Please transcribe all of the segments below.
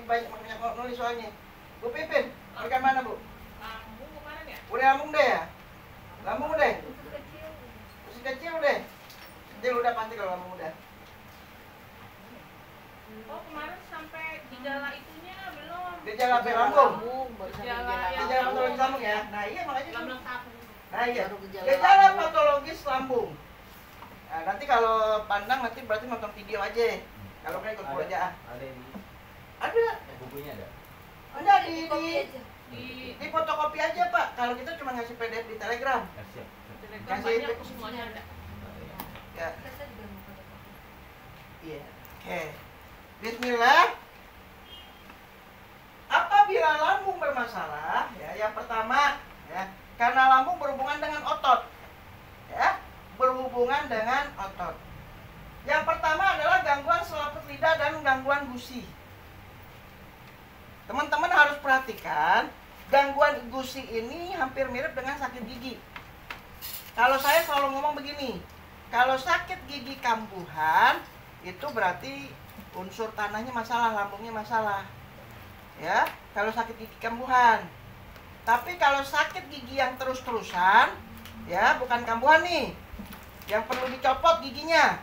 banyak nulis soalnya. Bu Pipin, organ mana Bu? Lambung kemarin ya? Udah lambung deh ya? Lambung udah? Usus kecil udah? Kecil udah pasti kalau lambung udah. Oh kemarin sampai gejala itunya belum. Gejala lambung? Gejala patologis lambung ya? Nah iya makanya. belum satu. Nah iya, gejala patologis lambung. Nah, nanti kalau pandang nanti berarti nonton video aja. Kalau kayak ikut aja. Ada. Bukunya ada. Ada di fotokopi aja Pak. Kalau kita cuma ngasih PDF di Telegram. Telegram Kasih banyak itu. semuanya ada. Ya. Iya. Oke. Bismillah. Apabila lambung bermasalah, ya, yang pertama, ya, karena lambung berhubungan dengan otot, ya, berhubungan dengan otot. Yang pertama adalah gangguan selaput lidah dan gangguan gusi. Teman-teman harus perhatikan, gangguan gusi ini hampir mirip dengan sakit gigi. Kalau saya selalu ngomong begini, kalau sakit gigi kambuhan, itu berarti unsur tanahnya masalah, lambungnya masalah. Ya, kalau sakit gigi kambuhan. Tapi kalau sakit gigi yang terus-terusan, ya bukan kambuhan nih, yang perlu dicopot giginya.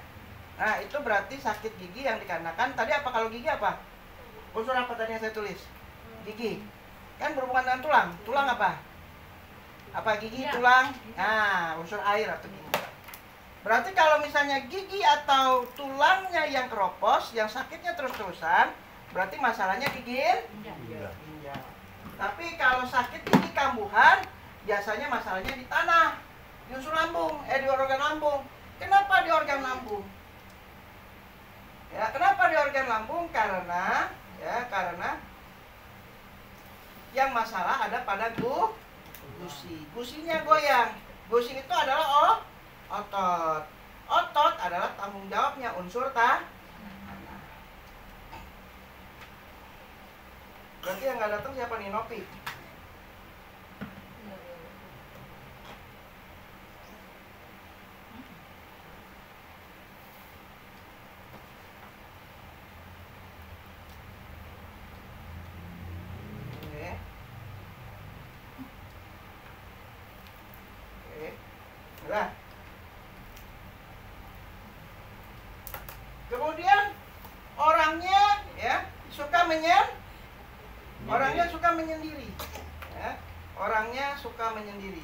Nah, itu berarti sakit gigi yang dikarenakan tadi apa kalau gigi apa? Unsur apa tadi yang saya tulis? Gigi. Kan berhubungan dengan tulang. Tulang apa? Apa gigi, tulang? Nah, unsur air atau gigi. Berarti kalau misalnya gigi atau tulangnya yang keropos, yang sakitnya terus-terusan, berarti masalahnya ginjal. Tapi kalau sakit gigi kambuhan, biasanya masalahnya di tanah, di unsur lambung, di organ lambung. Kenapa di organ lambung? Ya, kenapa di organ lambung? Karena yang masalah ada pada gusi. Gusinya goyang. Gusi itu adalah otot. Otot adalah tanggung jawabnya unsur tanah. Berarti yang nggak datang siapa nih? Nopi. Nah, kemudian orangnya ya suka menyendiri. Ya, orangnya suka menyendiri.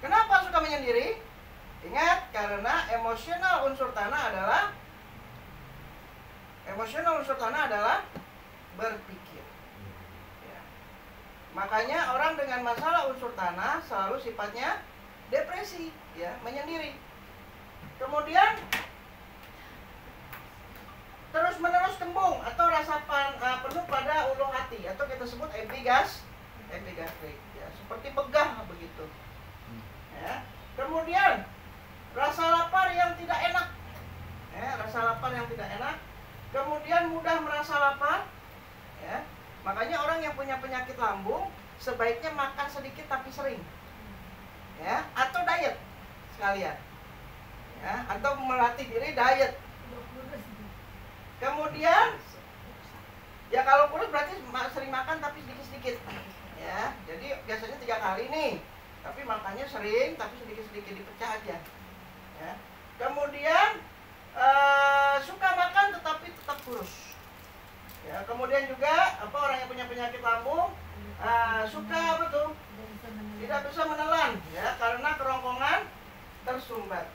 Kenapa suka menyendiri? Ingat, karena emosional unsur tanah adalah berpikir. Ya. Makanya orang dengan masalah unsur tanah selalu sifatnya depresi, ya, menyendiri. Kemudian terus-menerus kembung atau rasa penuh pada ulu hati atau kita sebut epigastrik, ya, seperti begah begitu. Ya. Kemudian rasa lapar yang tidak enak, Kemudian mudah merasa lapar, ya. Makanya orang yang punya penyakit lambung sebaiknya makan sedikit tapi sering. Ya, atau diet sekalian, ya, atau melatih diri diet. Kemudian ya kalau kurus berarti sering makan tapi sedikit-sedikit, ya. Jadi biasanya 3 kali nih, tapi makannya sering tapi sedikit-sedikit, dipecah aja, ya. Kemudian suka makan tetapi tetap kurus, ya. Kemudian juga orang yang punya penyakit lambung suka tidak bisa menelan, ya, karena kerongkongan tersumbat.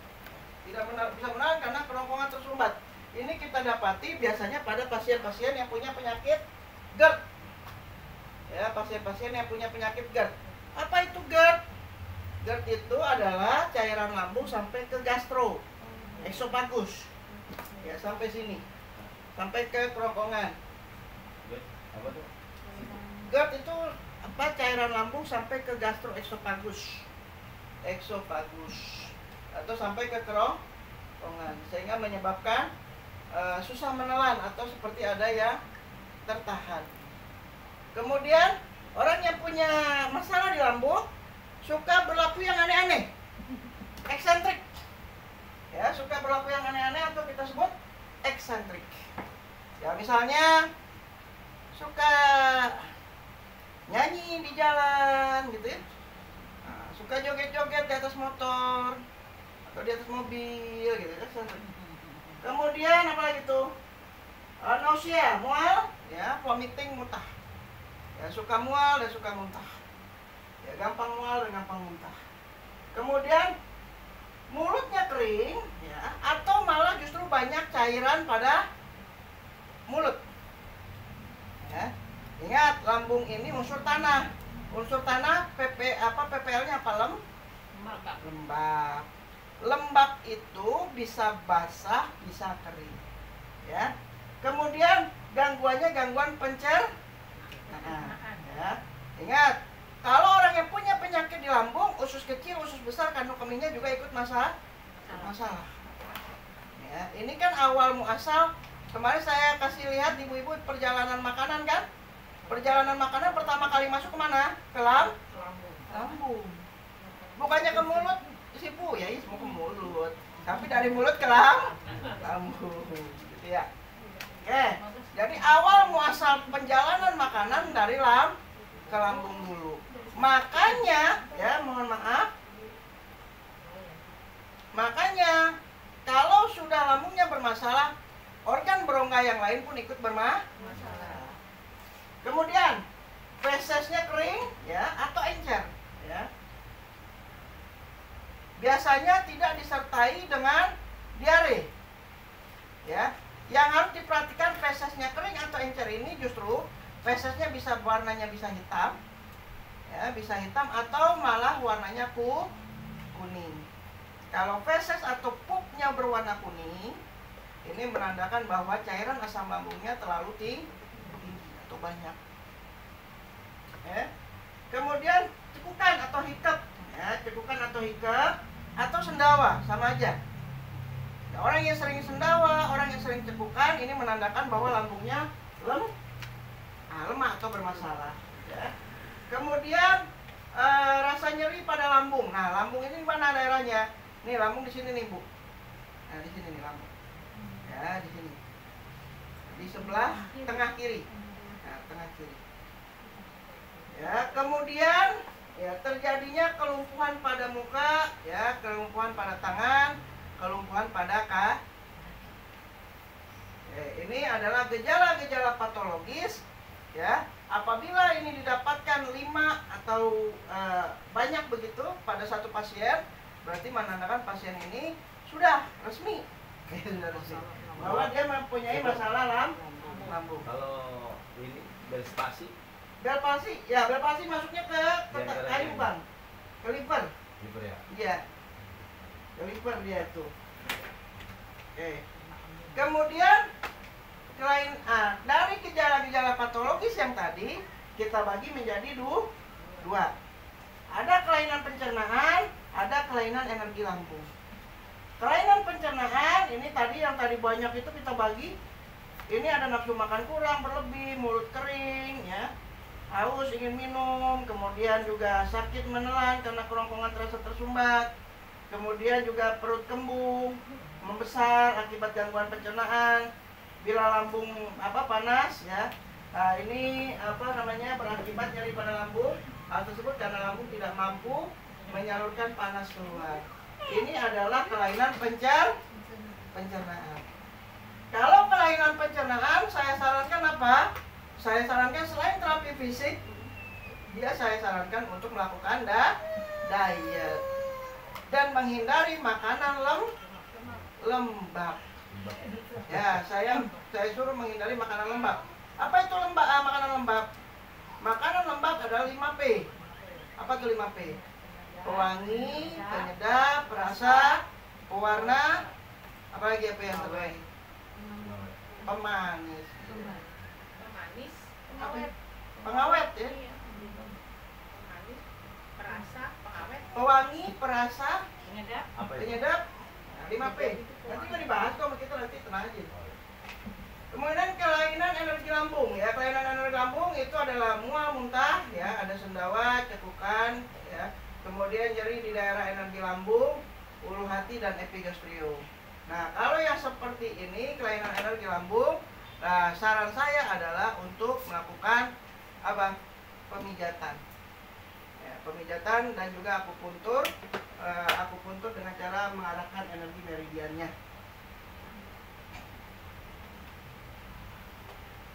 Tidak bisa menelan karena kerongkongan tersumbat. Ini kita dapati biasanya pada pasien-pasien yang punya penyakit GERD. Ya, pasien-pasien yang punya penyakit GERD. Apa itu GERD? GERD itu adalah cairan lambung sampai ke gastro, esophagus. Ya, sampai sini. Sampai ke kerongkongan. Apa tuh? GERD itu cairan lambung sampai ke gastroesophagus, atau sampai ke kerongkongan, sehingga menyebabkan susah menelan atau seperti ada yang tertahan. Kemudian orang yang punya masalah di lambung suka berlaku yang aneh-aneh, eksentrik, ya, suka berlaku yang aneh-aneh atau kita sebut eksentrik. Ya, misalnya suka nyanyi di jalan gitu ya. Nah, suka joget-joget di atas motor atau di atas mobil gitu kan. Kemudian apa lagi tuh? Nausea, mual, ya, vomiting, muntah. Ya, suka mual dan suka muntah. Ya, gampang mual dan gampang muntah. Kemudian mulutnya kering, ya, atau malah justru banyak cairan pada mulut. Ya. Ingat, lambung ini unsur tanah. Unsur tanah PPL-nya apa? Lembab. Lembab itu bisa basah, bisa kering. Ya. Kemudian gangguannya gangguan pencernaan. Ya. Ingat, kalau orang yang punya penyakit di lambung, usus kecil, usus besar, kandung kemihnya juga ikut masalah. Ya, ini kan awal muasal. Kemarin saya kasih lihat ibu-ibu perjalanan makanan kan? Perjalanan makanan pertama kali masuk kemana? Ke lambung. Bukannya ke mulut, sipu ya, semua ke mulut. Tapi dari mulut ke lambung, gitu ya. Oke, jadi awal muasal perjalanan makanan dari ke lambung dulu. Makanya, ya mohon maaf. Makanya kalau sudah lambungnya bermasalah, organ berongga yang lain pun ikut bermasalah. Kemudian fesesnya kering, ya, atau encer, ya. Biasanya tidak disertai dengan diare. Ya. Yang harus diperhatikan fesesnya kering atau encer ini justru fesesnya bisa warnanya bisa hitam. Ya, bisa hitam atau malah warnanya kuning. Kalau feses atau pupnya berwarna kuning, ini menandakan bahwa cairan asam lambungnya terlalu tinggi atau banyak. Ya. Kemudian cekukan atau hikep, ya, cekukan atau hikep atau sendawa sama aja. Nah, orang yang sering sendawa, orang yang sering cekukan, ini menandakan bahwa lambungnya lemah atau bermasalah. Ya. Kemudian rasa nyeri pada lambung. Nah, lambung ini di mana daerahnya? Nih, lambung di sini nih, Bu. Nah, di sini nih lambung. Ya, di sini. Di sebelah tengah kiri. Nah, tengah kiri. Ya, kemudian ya terjadinya kelumpuhan pada muka, ya, kelumpuhan pada tangan, kelumpuhan pada kaki. Ini adalah gejala-gejala patologis, ya. Apabila ini didapatkan 5 atau banyak begitu pada satu pasien, berarti menandakan pasien ini sudah resmi, bahwa dia mempunyai masalah lambung. Kalau ini belspasi Bel palsi, ya bel palsi masuknya ke kayu bang, ke liver. liver ya. Iya, ke liver dia itu. Oke. Kemudian dari gejala-gejala patologis yang tadi kita bagi menjadi dua. Ada kelainan pencernaan, ada kelainan energi lambung. Kelainan pencernaan ini tadi yang tadi banyak itu kita bagi. Ini ada nafsu makan kurang berlebih, mulut kering, ya. Haus, ingin minum, kemudian juga sakit menelan karena kerongkongan terasa tersumbat, kemudian juga perut kembung, membesar akibat gangguan pencernaan. Bila lambung panas, ya, ini berakibat nyeri pada lambung. Hal tersebut karena lambung tidak mampu menyalurkan panas keluar. Ini adalah kelainan pencernaan. Kalau kelainan pencernaan, saya sarankan apa? Saya sarankan selain terapi fisik, saya sarankan untuk melakukan diet dan menghindari makanan lembab. Ya, saya suruh menghindari makanan lembab. Apa itu makanan lembab? Makanan lembab adalah 5P. Apa itu 5P? Pewangi, penyedap, perasa, pewarna, apalagi apa yang terbaik? Pemanis. Pengawet ya. Pemanis, perasa, pengawet, Pewangi, perasa, Apa itu? penyedap, 5P. Nanti kita dibahas kok, kita nanti tenang aja. Kemudian kelainan energi lambung, ya. Kelainan energi lambung itu adalah mual, muntah, ya, ada sendawa, cekukan, ya. Kemudian nyeri di daerah energi lambung, ulu hati dan epigastrium. Nah, kalau yang seperti ini kelainan energi lambung, Nah, saran saya adalah untuk melakukan apa? Pemijatan. Ya, pemijatan dan juga akupuntur. Akupuntur dengan cara mengarahkan energi meridiannya.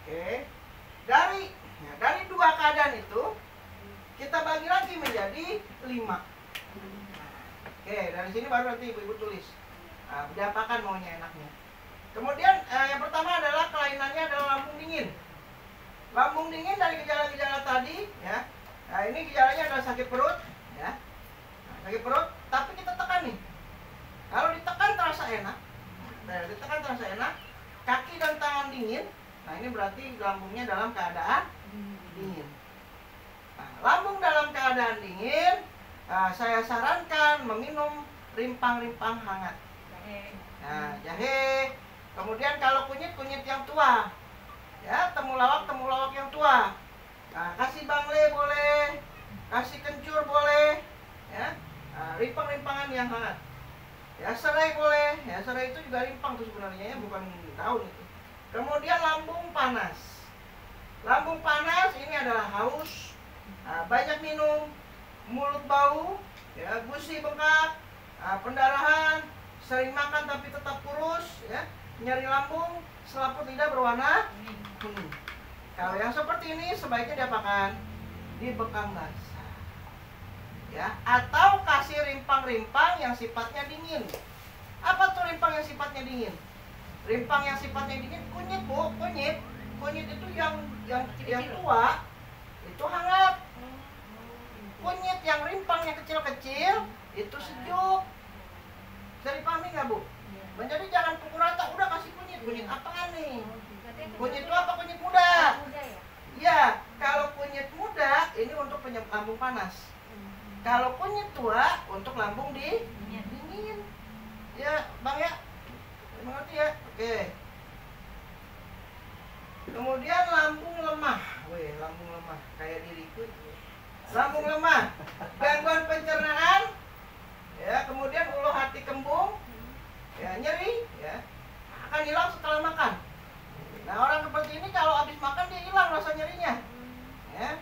Oke. Dari dua keadaan itu kita bagi lagi menjadi 5. Oke, dari sini baru nanti ibu-ibu tulis. Diapakan maunya enaknya. Kemudian yang pertama adalah kelainannya adalah lambung dingin. Lambung dingin dari gejala-gejala tadi, ya. Nah, ini gejalanya adalah sakit perut, ya. Nah, sakit perut, tapi kita tekan nih. Kalau ditekan terasa enak, kaki dan tangan dingin. Nah, ini berarti lambungnya dalam keadaan dingin. Nah, lambung dalam keadaan dingin, saya sarankan meminum rimpang-rimpang hangat. Nah, jahe. Kemudian kalau kunyit yang tua, ya, temulawak yang tua. Nah, kasih bangle boleh, kasih kencur boleh, ya. Rimpang-rimpangan yang hangat. Ya, serai boleh. Ya, serai itu juga rimpang tuh sebenarnya, ya, bukan daun itu. Kemudian lambung panas. Lambung panas ini adalah haus, banyak minum, mulut bau, ya, gusi bengkak, pendarahan, sering makan tapi tetap kurus, ya, nyeri lambung, selaput lidah berwarna kuning. Kalau yang seperti ini sebaiknya diapakan? Dibekam basah, ya, atau kasih rimpang-rimpang yang sifatnya dingin. Apa tuh rimpang yang sifatnya dingin? Rimpang yang sifatnya dingin, kunyit bu, kunyit itu yang tua itu hangat. Kunyit yang rimpang yang kecil-kecil itu sejuk. Bisa dipahami nggak bu? Menjadi jangan pukul rata, udah kasih kunyit. Kunyit apaan nih? Kunyit itu apa? Kunyit muda. Ya, kalau kunyit muda ini untuk lambung panas. Kalau kunyit tua untuk lambung dingin. Ya, bang ya, mengerti ya? Oke. Kemudian lambung lemah. Wih, lambung lemah kayak diriku. Lambung lemah, gangguan pencernaan, ya, kemudian ulu hati kembung, ya, nyeri, ya, akan hilang setelah makan. Nah, orang seperti ini kalau habis makan dia hilang rasa nyerinya, ya.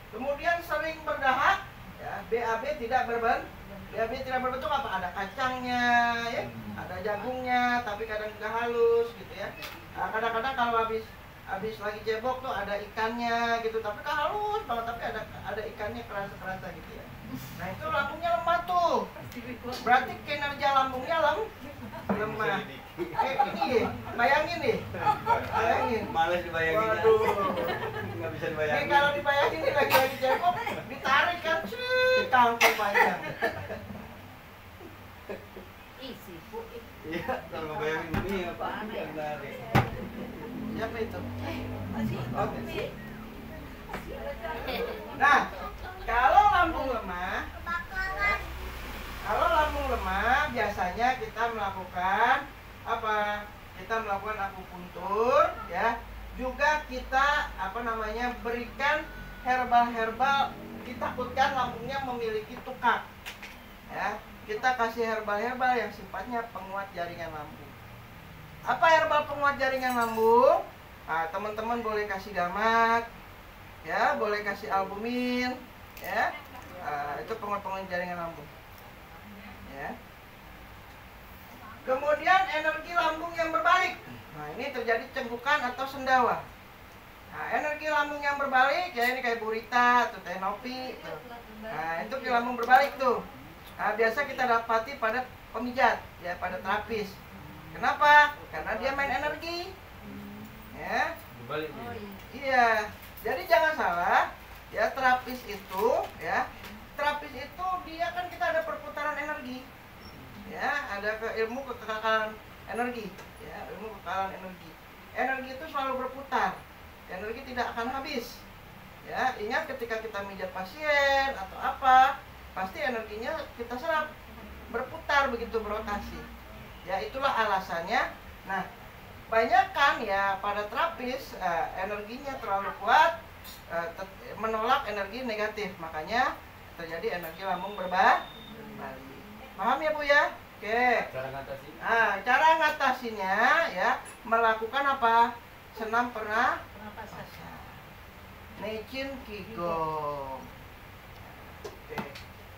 Kemudian sering berdahak, ya, BAB tidak berbentuk apa? Ada kacangnya, ya, ada jagungnya, tapi kadang juga halus, gitu ya. Nah, kadang-kadang kalau habis lagi cebok tuh ada ikannya gitu, tapi halus banget, tapi ada ikannya kerasa gitu ya. Nah, itu lambungnya lemah tuh. Berarti kinerja lambungnya lemah. Ini bayangin nih. Males dibayangin. Waduh. Nggak bisa dibayangin. Nih kalau dibayangin nih lagi cebok, ditarik kan, kangkung panjang. Isi bu. Iya, kalau ngebayangin ini apa? Tarik. Siapa itu? Oke. Nah, kalau lambung lemah, biasanya kita melakukan apa? Kita melakukan akupuntur, ya. Juga kita berikan herbal. Ditakutkan lambungnya memiliki tukak, ya. Kita kasih herbal yang sifatnya penguat jaringan lambung. Apa herbal penguat jaringan lambung? Nah, teman-teman boleh kasih gamak, ya, boleh kasih albumin, ya. Itu penguat jaringan lambung, ya. Kemudian energi lambung yang berbalik. Nah, ini terjadi cengkukan atau sendawa. Nah, energi lambung yang berbalik, ya, ini kayak burita atau tenopi. Nah, itu di lambung berbalik tuh. Nah, biasa kita dapati pada pemijat, ya, pada terapis. Kenapa? Karena dia main energi, ya. Berbalik. Iya. Jadi jangan salah, ya, terapis itu dia kan kita ada perputaran energi, ya, ada ilmu kekekalan energi, ya, ilmu kekekalan energi. Energi itu selalu berputar, energi tidak akan habis, ya. Ingat ketika kita mijat pasien atau apa, pasti energinya kita serap, berputar begitu, berotasi. Ya, itulah alasannya. Nah, banyak kan ya pada terapis energinya terlalu kuat, menolak energi negatif, makanya terjadi energi lambung berbalik. Paham ya bu ya? Oke. Cara ngatasi? Nah, cara ngatasinnya, ya, melakukan apa? senam pernapasan. Nechin Qigong. Oke.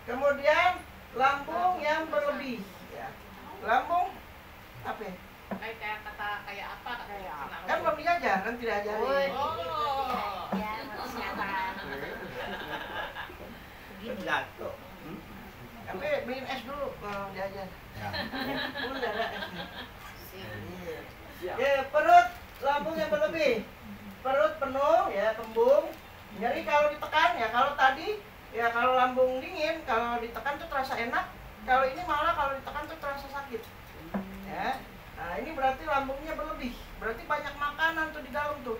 Kemudian lambung yang berlebih. Ya. Lambung apa? Ya? Kayak apa? Kan belum diajar, kan tidak ajarin. Ya, kesehatan. Jatuh. Tapi beliin es dulu kalau diajar. Belum ada esnya. Ya, perut, lambung yang berlebih. Perut penuh, ya, kembung. Nyeri kalau ditekan, ya. Kalau tadi, ya kalau lambung dingin, kalau ditekan tuh terasa enak. Kalau ini malah kalau ditekan tuh terasa sakit. Ya. Nah, ini berarti lambungnya berlebih. Berarti banyak makanan tuh di dalam tuh.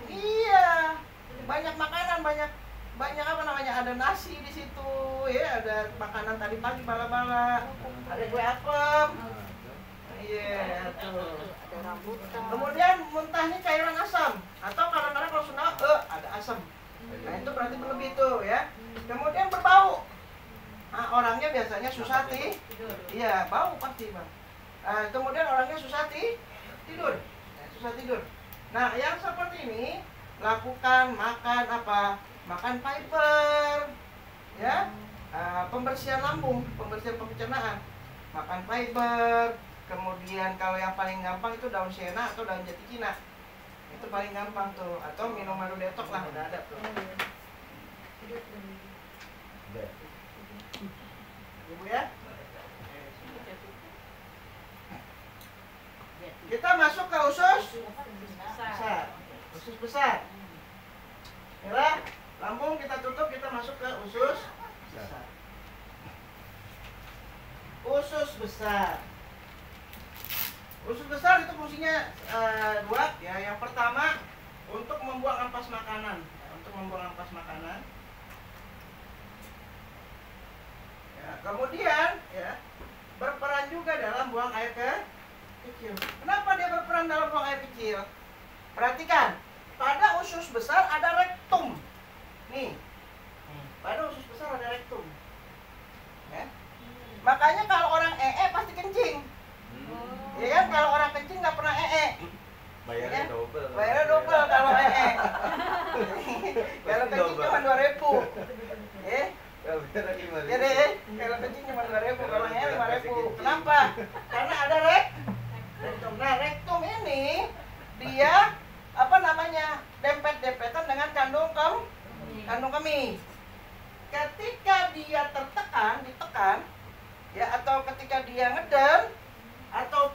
Iya. Banyak makanan, banyak apa namanya? Ada nasi di situ, ya, ada makanan tadi pagi bala-bala. Ada kue apem. Iya, tuh. Ada rambutan. Kemudian muntahnya cairan asam atau kadang-kadang kalau Sunda ada asam. Nah, itu berarti berlebih tuh, ya. Kemudian berbau. Nah, orangnya biasanya susah iya, bau pasti, Bang. Kemudian orangnya susah tidur. Ya, susah tidur. Nah, yang seperti ini lakukan makan apa? Makan fiber. Ya. Pembersihan lambung, pembersihan pencernaan. Makan fiber. Kemudian kalau yang paling gampang itu daun siena atau daun jati cina. Itu paling gampang tuh. Atau minum madu detox lah, udah ada tuh. Ibu ya. Kita masuk ke usus besar. Usus besar. Ya, lambung kita tutup, kita masuk ke usus besar. Usus besar. Usus besar itu fungsinya dua, ya. Yang pertama untuk membuang ampas makanan, ya, untuk membuang ampas makanan. Ya, kemudian, ya, berperan juga dalam buang air kecil. Kenapa dia berperan dalam buang air kecil? Perhatikan, pada usus besar ada rektum. Nih, pada usus besar ada rektum. Ya. Makanya kalau orang pasti kencing. Ya kan, kalau orang kencing nggak pernah Bayarnya ya? double. Bayarnya double kalau kalau kencing cuma 2.000. Ya. Ya deh, kalau kencing cuma 2.000, kalau 5.000. Kenapa? Karena ada rektum. Nah, rektum ini dia apa namanya? Dempet-dempetan dengan kandung kemih. Ketika dia ditekan, ya, atau ketika dia ngeden atau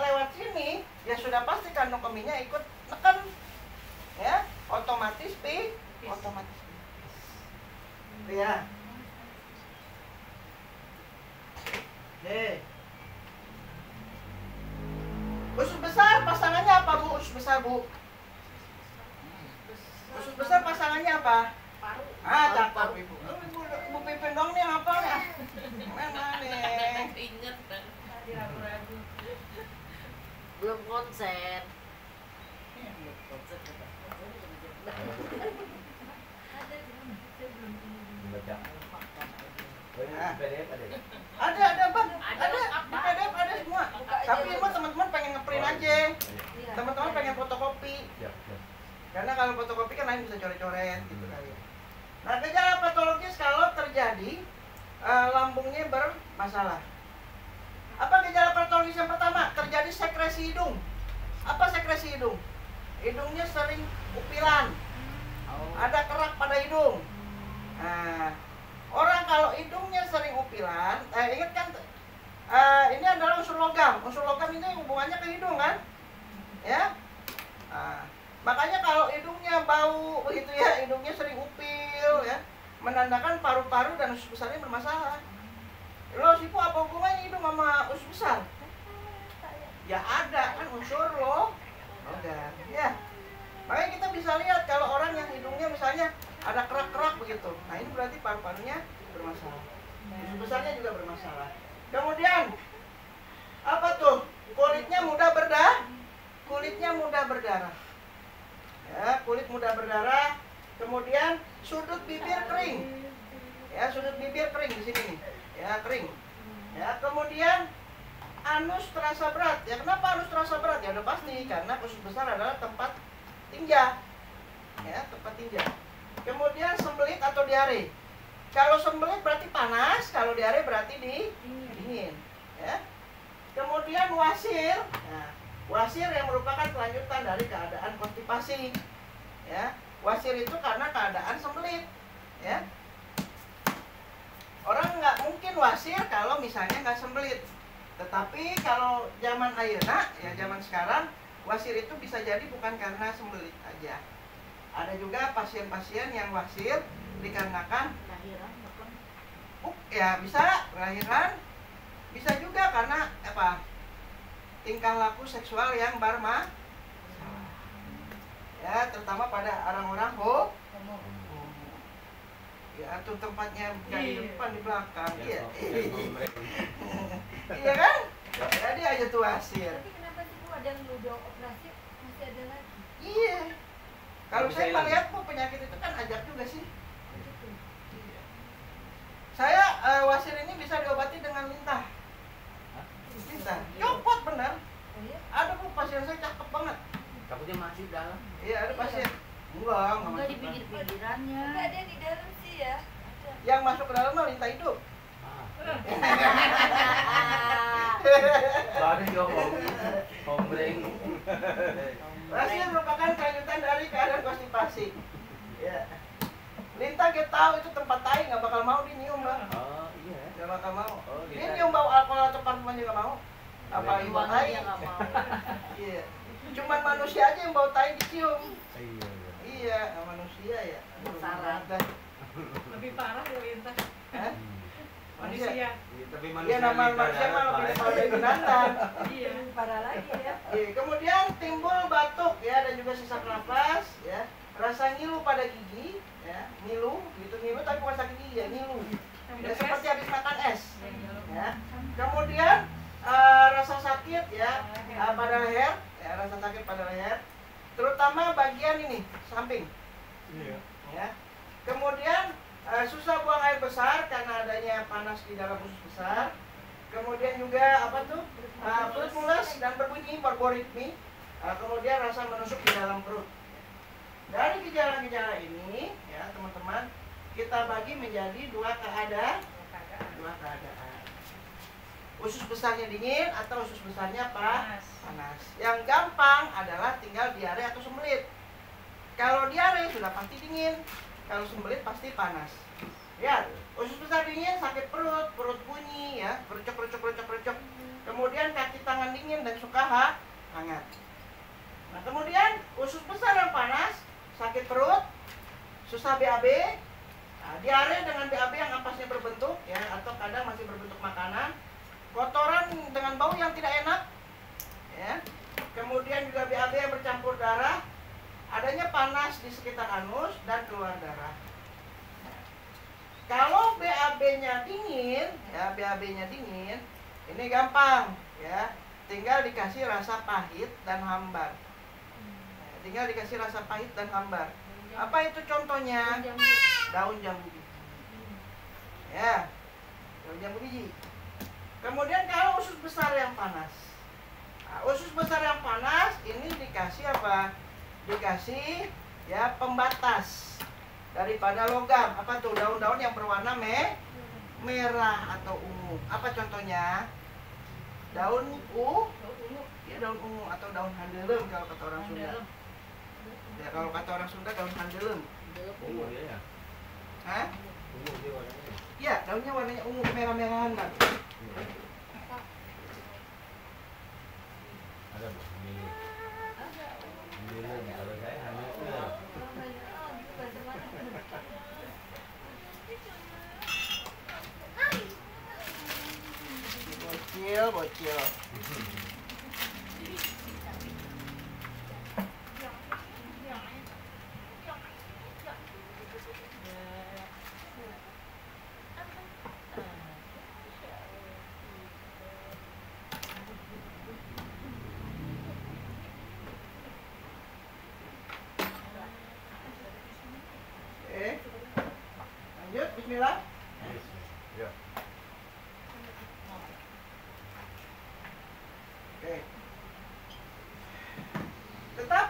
lewat sini, ya sudah pasti kandung kemihnya ikut tekan, ya, otomatis pipis. Ya. Usus besar pasangannya apa, Bu? Usus besar, Bu. Usus besar pasangannya apa? Paru. Cakep, Ibu. Ibu Pipin dong nih apa ya? Mana nih? Ingat kan? Ragu-ragu. Belum konsen. Ada, Bang. Ada. Di PDF ada semua. Tapi emang teman-teman pengen ngeprint aja. Teman-teman pengen fotokopi. Karena kalau fotokopi kan lain bisa coret-coret gitu kali. Nah, gejala patologis kalau terjadi lambungnya bermasalah. Apa gejala patologis yang pertama? Terjadi sekresi hidung. Apa sekresi hidung? Hidungnya sering upilan. Ada kerak pada hidung. Nah, orang kalau hidungnya sering upilan, ingat kan, ini adalah unsur logam. Unsur logam ini hubungannya ke hidung kan? Ya. Makanya kalau hidungnya bau begitu ya, hidungnya sering upil ya, menandakan paru-paru dan usus besarnya bermasalah. Lo Sipu, apa hubungannya hidung sama usus besar? Ya ada kan unsur logam. Ya. Makanya kita bisa lihat kalau orang yang hidungnya misalnya ada kerak-kerak begitu. Nah, ini berarti paru-parunya bermasalah. Usus besarnya juga bermasalah. Kemudian apa tuh? Kulitnya mudah berdarah. Ya, kulit mudah berdarah. Kemudian sudut bibir kering. Ya, sudut bibir kering di sini nih. Ya, kering. Ya, kemudian anus terasa berat. Ya kenapa anus terasa berat? Ya udah pasti karena usus besar adalah tempat tinja. Ya, tempat tinja. Kemudian sembelit atau diare. Kalau sembelit berarti panas, kalau diare berarti dingin. Ya. Kemudian wasir. Nah, wasir yang merupakan kelanjutan dari keadaan konstipasi. Ya, wasir itu karena keadaan sembelit. Ya. Orang nggak mungkin wasir kalau misalnya nggak sembelit. Tetapi kalau zaman ayeuna, ya zaman sekarang, wasir itu bisa jadi bukan karena sembelit aja. Ada juga pasien-pasien yang wasir dikarenakan Lahiran bukan? ya bisa kelahiran, bisa juga karena apa? Tingkah laku seksual yang bermasalah. Ya, terutama pada orang-orang ya, tuh tempatnya bukan di depan, di belakang. Iya. Iya kan? Jadi aja tuh wasir. Tapi kenapa sih Bu ada yang udah operasi masih ada lagi? Iya. Kalau Bisa saya hilang. melihat Bu, penyakit itu kan ajab juga sih. Iya. Saya wasir ini bisa diobati dengan lintah. Lintah. Copot benar. Oh iya? Ada Bu, pasien saya cakep banget. Takutnya masih dalam. Iya, ada pasien. Enggak Enggak di masuk. pinggir-pinggirannya. Tapi ada yang di dalam sih ya. Ada. Yang masuk ke dalam mah lintah hidup. Soalnya dia hombreng. Wasir merupakan kelanjutan dari keadaan konstipasi. Ya. Lintah kita tahu itu tempat tai, nggak bakal mau dinyium lah. Oh iya. Nggak bakal mau. Oh, Dia lintah. nyium bau alkohol atau parfum aja nggak mau. Apalagi bau Gimana tai. dia nggak mau? Iya. Cuman manusia aja yang bau tai dicium. Iya. Iya, manusia ya. Aduh, Salah. dah. Lebih parah Bu Intan. Hah? Manusia. Manusia. Iya, tapi Iya, manusia nama lintah manusia mah darat, lebih Pak. kepala dari binatang. Iya. Parah lagi ya. Iya, kemudian timbul batuk ya dan juga sesak nafas ya. Rasa ngilu pada gigi ya, ngilu, gitu ngilu tapi bukan sakit gigi ya, ngilu. Ya, seperti habis makan es. Ya. Kemudian rasa sakit ya pada leher, ya rasa sakit pada leher, terutama bagian ini samping. Iya. Ya. Kemudian susah buang air besar karena adanya panas di dalam usus besar. Kemudian juga apa tuh perut mules dan berbunyi borboritmi. Kemudian rasa menusuk di dalam perut. Dari gejala-gejala ini ya teman-teman kita bagi menjadi dua keadaan. Usus besarnya dingin atau usus besarnya panas. Yang gampang adalah tinggal diare atau sembelit. Kalau diare sudah pasti dingin, kalau sembelit pasti panas. Ya, usus besar dingin sakit perut, perut bunyi ya, bercok. Kemudian kaki tangan dingin dan suka hangat. Nah, kemudian usus besar yang panas, sakit perut, susah BAB, diare dengan BAB yang ampasnya berbentuk ya atau kadang masih berbentuk makanan, kotoran dengan bau yang tidak enak, ya. Kemudian juga BAB yang bercampur darah, adanya panas di sekitar anus dan keluar darah. Kalau BAB-nya dingin, ya BAB-nya dingin, ini gampang, ya. Tinggal dikasih rasa pahit dan hambar. Tinggal dikasih rasa pahit dan hambar. Apa itu contohnya? Daun jambu biji. Ya, daun jambu biji. Kemudian kalau usus besar yang panas, nah, usus besar yang panas ini dikasih apa? Dikasih ya pembatas daripada logam. Apa tuh? Daun-daun yang berwarna merah atau ungu. Apa contohnya? Daun ya daun ungu atau daun handelem kalau kata orang Sunda. Ya kalau kata orang Sunda daun handelem. Ungu dia ya. Hah? Ungu dia warnanya. Iya, daunnya warnanya ungu kemerah-merahan kan. Ada Bu, ini. Ini kalau saya hanya Bocil. Oke. Lanjut, bismillah. Ya.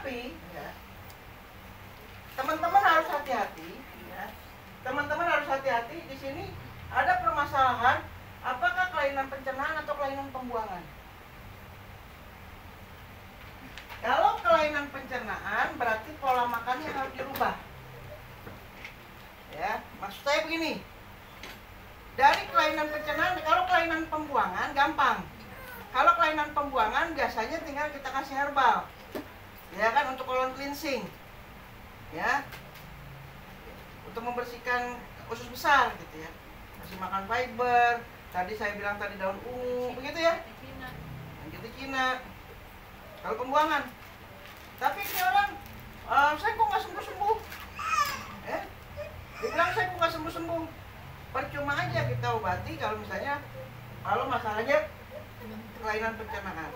Tapi ya, teman-teman harus hati-hati ya. Teman-teman harus hati-hati di sini ada permasalahan apakah kelainan pencernaan atau kelainan pembuangan. Kalau kelainan pencernaan berarti pola makannya harus dirubah. Ya, maksud saya begini. Dari kelainan pencernaan, kalau kelainan pembuangan gampang. Kalau kelainan pembuangan biasanya tinggal kita kasih herbal. Ya kan, untuk colon cleansing. Ya. Untuk membersihkan usus besar gitu ya. Kasih makan fiber, tadi saya bilang tadi daun ungu, begitu ya. Gitu Cina. Kalau pembuangan. Tapi ini orang, saya kok nggak sembuh-sembuh. Dia bilang saya kok nggak sembuh-sembuh. Percuma aja kita obati kalau misalnya kalau masalahnya kelainan pencernaan.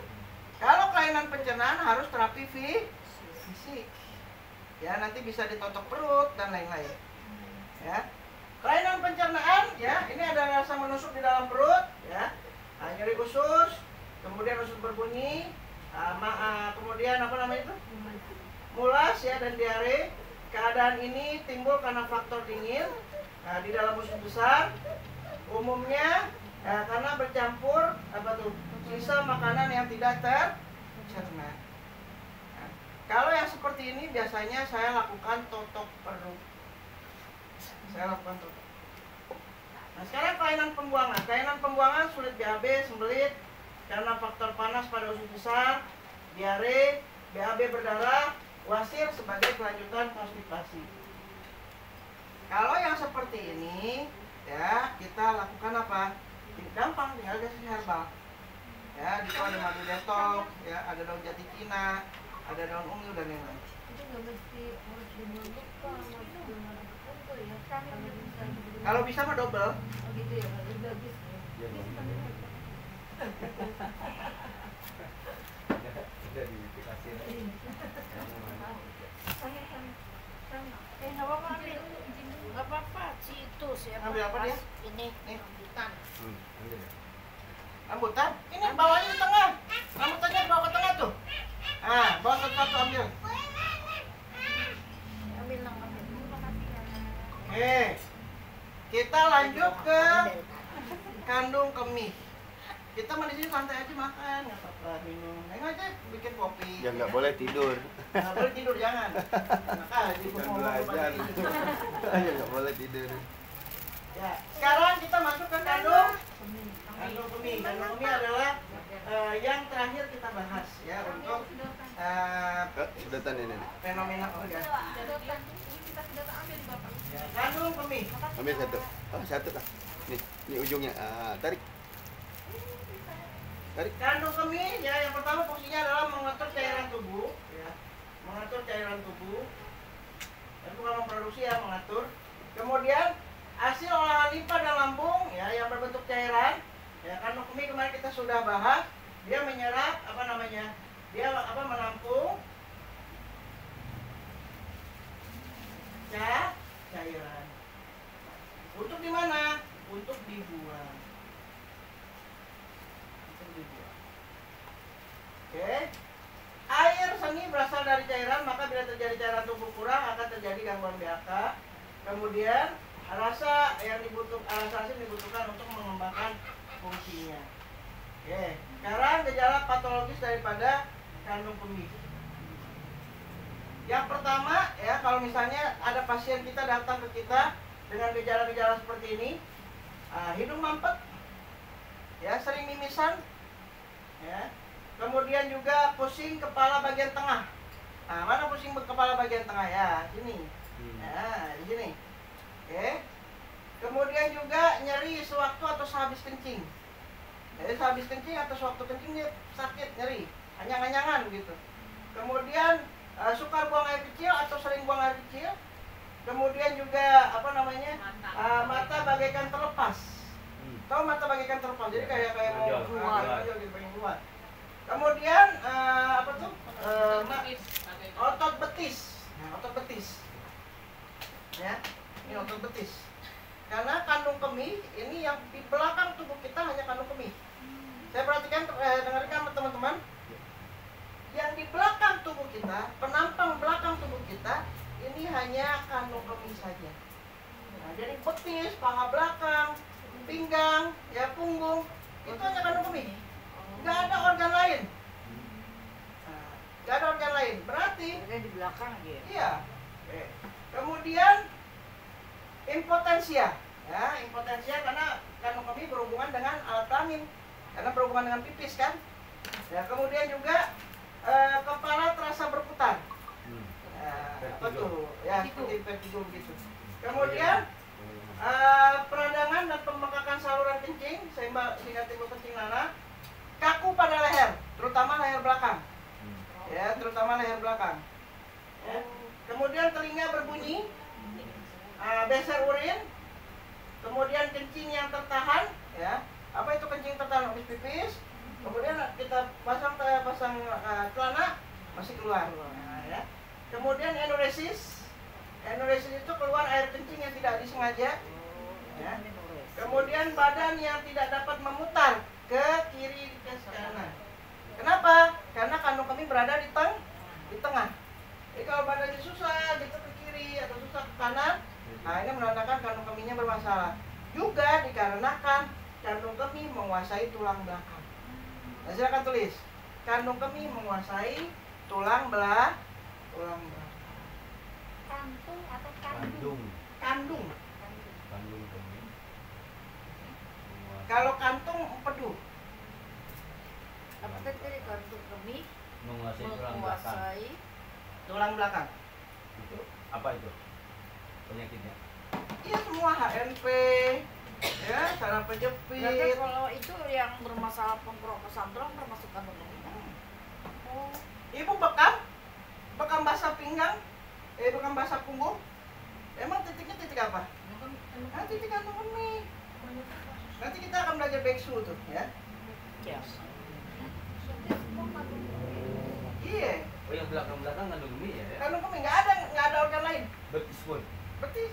Kalau kelainan pencernaan harus terapi fisik. Ya, nanti bisa ditotok perut dan lain-lain. Ya. Kelainan pencernaan ya, ini ada rasa menusuk di dalam perut ya. Nyeri usus, kemudian usus berbunyi, kemudian apa namanya itu? Mulas ya dan diare. Keadaan ini timbul karena faktor dingin di dalam usus besar. Umumnya karena bercampur apa tuh? Sisa makanan yang tidak tercerna. Nah, kalau yang seperti ini biasanya saya lakukan totok perut. Nah, sekarang kelainan pembuangan. Kelainan pembuangan sulit BAB, sembelit karena faktor panas pada usus besar, diare, BAB berdarah, wasir sebagai kelanjutan konstipasi. Kalau yang seperti ini, ya kita lakukan apa? Gampang, tinggal kasih herbal. Ya, di situ ada madu detox, ya ada daun jati Cina, ada daun ungu dan lain-lain. Itu nggak mesti harus dibentuk ya. Kalau bisa mah double. Oh gitu ya, kalau bagus ya. Udah dikasih. Nggak apa-apa ambil. Nggak apa-apa. Situ siapa? Ambil apa dia? Ini. Nih. Rambutan. Ambil ya. Rambutan? Ini bawahnya di tengah. Rambutannya bawa ke tengah tuh. Ah, bawa satu-satu ambil. Ambil lang, ambil. Oke. Kita lanjut ke kandung kemih. Kita mah di sini santai aja makan, nggak apa-apa minum. Neng aja bikin kopi. Ya nggak boleh tidur. Nggak boleh tidur jangan. Makanya Kan belajar. Ya nggak boleh tidur. Ya, sekarang kita masuk ke kandung kemih. Kandung kemih adalah yang terakhir kita bahas ya untuk Sedotan ini. fenomena organ. Kita sudah ambil di Bapak. Ya, kandung kemih. Ambil satu. Oh, satu lah. Nih, ini ujungnya. Tarik. Tarik. Kandung kemih ya yang pertama fungsinya adalah mengatur cairan tubuh ya. Mengatur cairan tubuh. Dan bukan memproduksi ya, mengatur. Kemudian hasil olahan limfa dan lambung ya yang berbentuk cairan. Ya, kandung kemih kemarin kita sudah bahas, dia menyerap apa namanya? Dia apa menampung cairan. Untuk di mana? Untuk dibuang. Oke. Air seni berasal dari cairan, maka bila terjadi cairan tubuh kurang akan terjadi gangguan BAK. Kemudian rasa asin dibutuhkan untuk mengembangkan fungsinya. Oke. Sekarang gejala patologis daripada kandung kemih. Yang pertama ya, kalau misalnya ada pasien kita datang ke kita dengan gejala-gejala seperti ini, hidung mampet, ya sering mimisan, ya. Kemudian juga pusing kepala bagian tengah. Nah, mana pusing kepala bagian tengah ya? Sini. Nah, di sini. Oke. Kemudian juga nyeri sewaktu atau sehabis kencing. Jadi sehabis kencing atau sewaktu kencing dia sakit, nyeri, anyang-anyangan gitu. Kemudian sukar buang air kecil atau sering buang air kecil. Kemudian juga apa namanya? Mata bagaikan terlepas. Tahu mata bagaikan terlepas? Jadi kayak mau keluar gitu, pengen keluar. Kemudian apa tuh? Otot betis. Nah, otot betis. Ya, ini otot betis. Karena kandung kemih ini yang di belakang tubuh kita hanya kandung kemih. Saya perhatikan, dengarkan teman-teman. Yang di belakang tubuh kita, penampungan pipis, paha belakang, pinggang, ya punggung, itu hanya kandung kemih. Nggak ada organ lain. Nah, nggak ada organ lain. Berarti Ada di belakang dia. iya. Oke. Kemudian impotensia. Ya, impotensia karena kandung kemih berhubungan dengan alat kelamin. Karena berhubungan dengan pipis kan. Ya, kemudian juga kepala terasa berputar. Apa tuh? Ya, seperti vertigo begitu. Kemudian peradangan dan pembengkakan saluran kencing sehingga timbul kencing nanah. Kaku pada leher, terutama leher belakang. Ya, terutama leher belakang. Ya. Kemudian telinga berbunyi, beser urin, kemudian kencing yang tertahan, ya. Apa itu kencing tertahan? Habis pipis, kemudian kita pasang celana masih keluar. Nah, ya. Kemudian enuresis. Enuresis itu keluar air kencing yang tidak disengaja. Ya. Kemudian badan yang tidak dapat memutar ke kiri ke kanan. Kenapa? Karena kandung kemih berada di tengah. Jadi kalau badannya susah gitu ke kiri atau susah ke kanan, nah ini menandakan kandung kemihnya bermasalah. Juga dikarenakan kandung kemih menguasai tulang belakang. Nah, silakan tulis. Kandung kemih menguasai tulang belakang. Kantung atau Kandung. Kandung. Kandung kemih. Kalau kantung empedu. apa tadi kantung kemih Menguasai tulang belakang. menguasai Tulang belakang. Itu apa itu? Penyakitnya. Iya semua HNP, ya saraf berarti penjepit. kalau itu yang bermasalah pengkerokosan tulang termasuk kantung kemih. Oh, Ibu bekam basah pinggang, bekam basah punggung. Emang titiknya titik apa? Nah, titik kandung kemih. Nanti kita akan belajar beksu tuh, ya. ya. Iya, Oh yang belakang-belakang kandung kemih ya? kandung kemih nggak ada organ lain. Betis pun. Betis.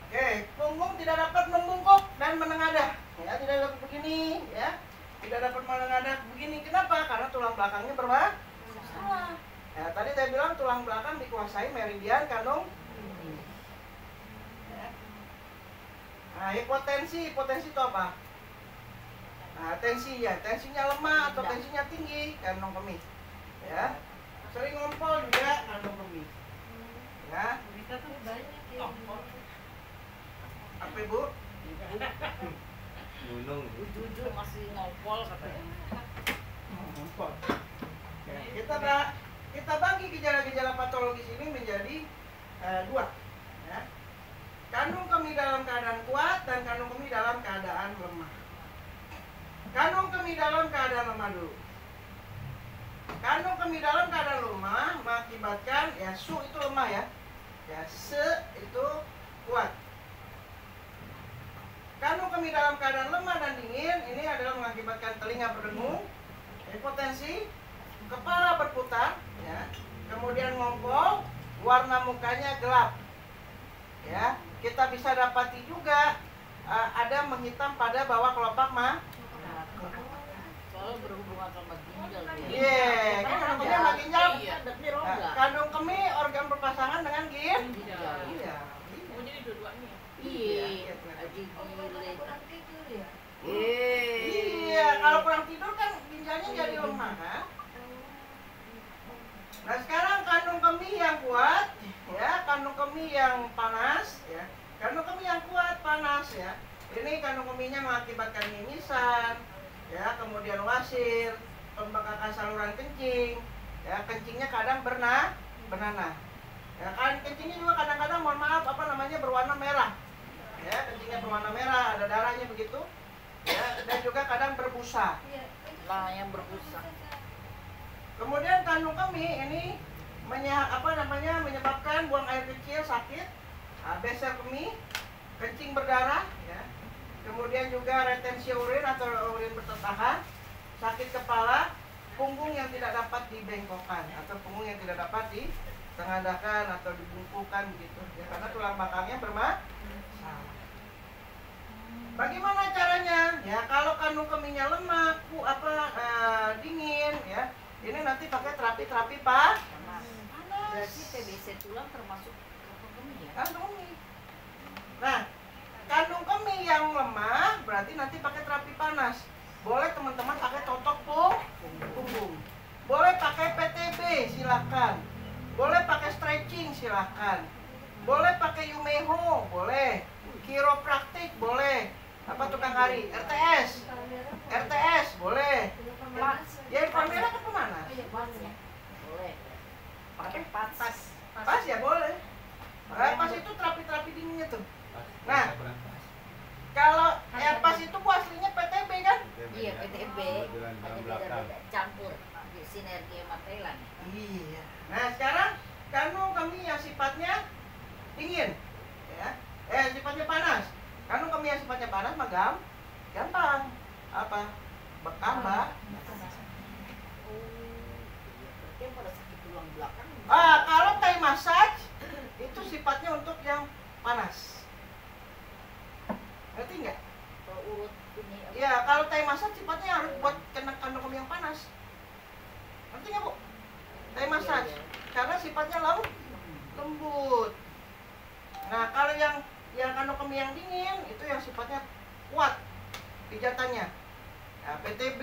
Oke, punggung tidak dapat membungkuk dan menengadah. Ya, tidak dapat begini, ya. Tidak dapat menengadah begini. Kenapa? Karena tulang belakangnya bermasalah. Ya, tadi saya bilang tulang belakang dikuasai meridian kandung. Ya. Nah, hipotensi itu apa? Nah, tensinya lemah atau tensinya tinggi kandung kemih. Ya. Sering ngompol juga kandung kemih. Ya. Apa Ibu? Gunung. Jujur masih ngompol katanya. Ngompol. Ya, kita bagi gejala-gejala patologis ini menjadi dua. Ya. Kandung kemih dalam keadaan kuat dan kandung kemih dalam keadaan lemah. Kandung kemih dalam keadaan lemah dulu. Kandung kemih dalam keadaan lemah mengakibatkan ya su itu lemah ya. Ya se itu kuat. Kandung kemih dalam keadaan lemah dan dingin ini adalah mengakibatkan telinga berdengung, hipotensi, kepala berputar, ya, kemudian ngompol, warna mukanya gelap. Ya, kita bisa dapati juga ada menghitam pada bawah kelopak mata. Soalnya berhubungan sama ginjal dia. Iya, kan kandung kemih sama ginjal. Iya, tapi Nah, rongga. kandung kemih organ berpasangan dengan ginjal. Ginjal. Iya. Oh jadi dua-duanya. Iya, aji gile. Iya, kalau kurang tidur kan ginjalnya jadi lemah kan? Nah sekarang kandung kemih yang kuat, ya, kandung kemih yang panas, ya, kandung kemih yang kuat panas, ya. Ini kandung kemihnya mengakibatkan mimisan, ya, kemudian wasir, pembengkakan saluran kencing, ya, kencingnya kadang bernanah. Ya, kan kencingnya juga kadang-kadang mohon maaf berwarna merah. Ya, kencingnya berwarna merah, ada darahnya begitu. Ya, dan juga kadang berbusa. Lah yang berbusa. Kemudian kandung kemih ini menyebabkan buang air kecil sakit, beser kemih, kencing berdarah, ya. Kemudian juga retensi urin atau urin bertertahan, sakit kepala, punggung yang tidak dapat dibengkokkan atau punggung yang tidak dapat ditengadahkan atau dibungkukan begitu, ya, karena tulang belakangnya bermasalah. Bagaimana caranya? Ya kalau kandung kemihnya lemah, dingin, ya. Ini nanti pakai terapi panas. Berarti TBC tulang termasuk kandung kemih ya? Kandung kemih. Nah, kandung kemih yang lemah berarti nanti pakai terapi panas. Boleh teman-teman pakai totok punggung. Boleh pakai PTB, silakan. Boleh pakai stretching, silakan. Boleh pakai Yumeho, boleh. Kiropraktik, boleh. Apa tukang hari? RTS, boleh. Ya, Pamela kan pemanas. Boleh. Pakai pas. Pas ya boleh. Pas itu terapi-terapi dinginnya tuh. Nah, kalau pas itu bu aslinya PTB kan? Iya, PTB. Ada beda-beda campur sinergi sama Thailand. Iya. Nah, sekarang kandung kemih yang sifatnya dingin, ya. Sifatnya panas. Kandung kemih yang sifatnya panas mah gampang. Apa? Bekambah. Dia pada sakit tulang belakang. Kalau Thai massage itu sifatnya untuk yang panas. Ngerti nggak? Kalau urut ini apa? Ya, kalau Thai massage sifatnya harus buat kena kandung kemih yang panas. Ngerti nggak, Bu? Thai massage. Karena sifatnya lembut. Nah, kalau yang kandung kemih yang dingin itu yang sifatnya kuat pijatannya. Nah, PTB,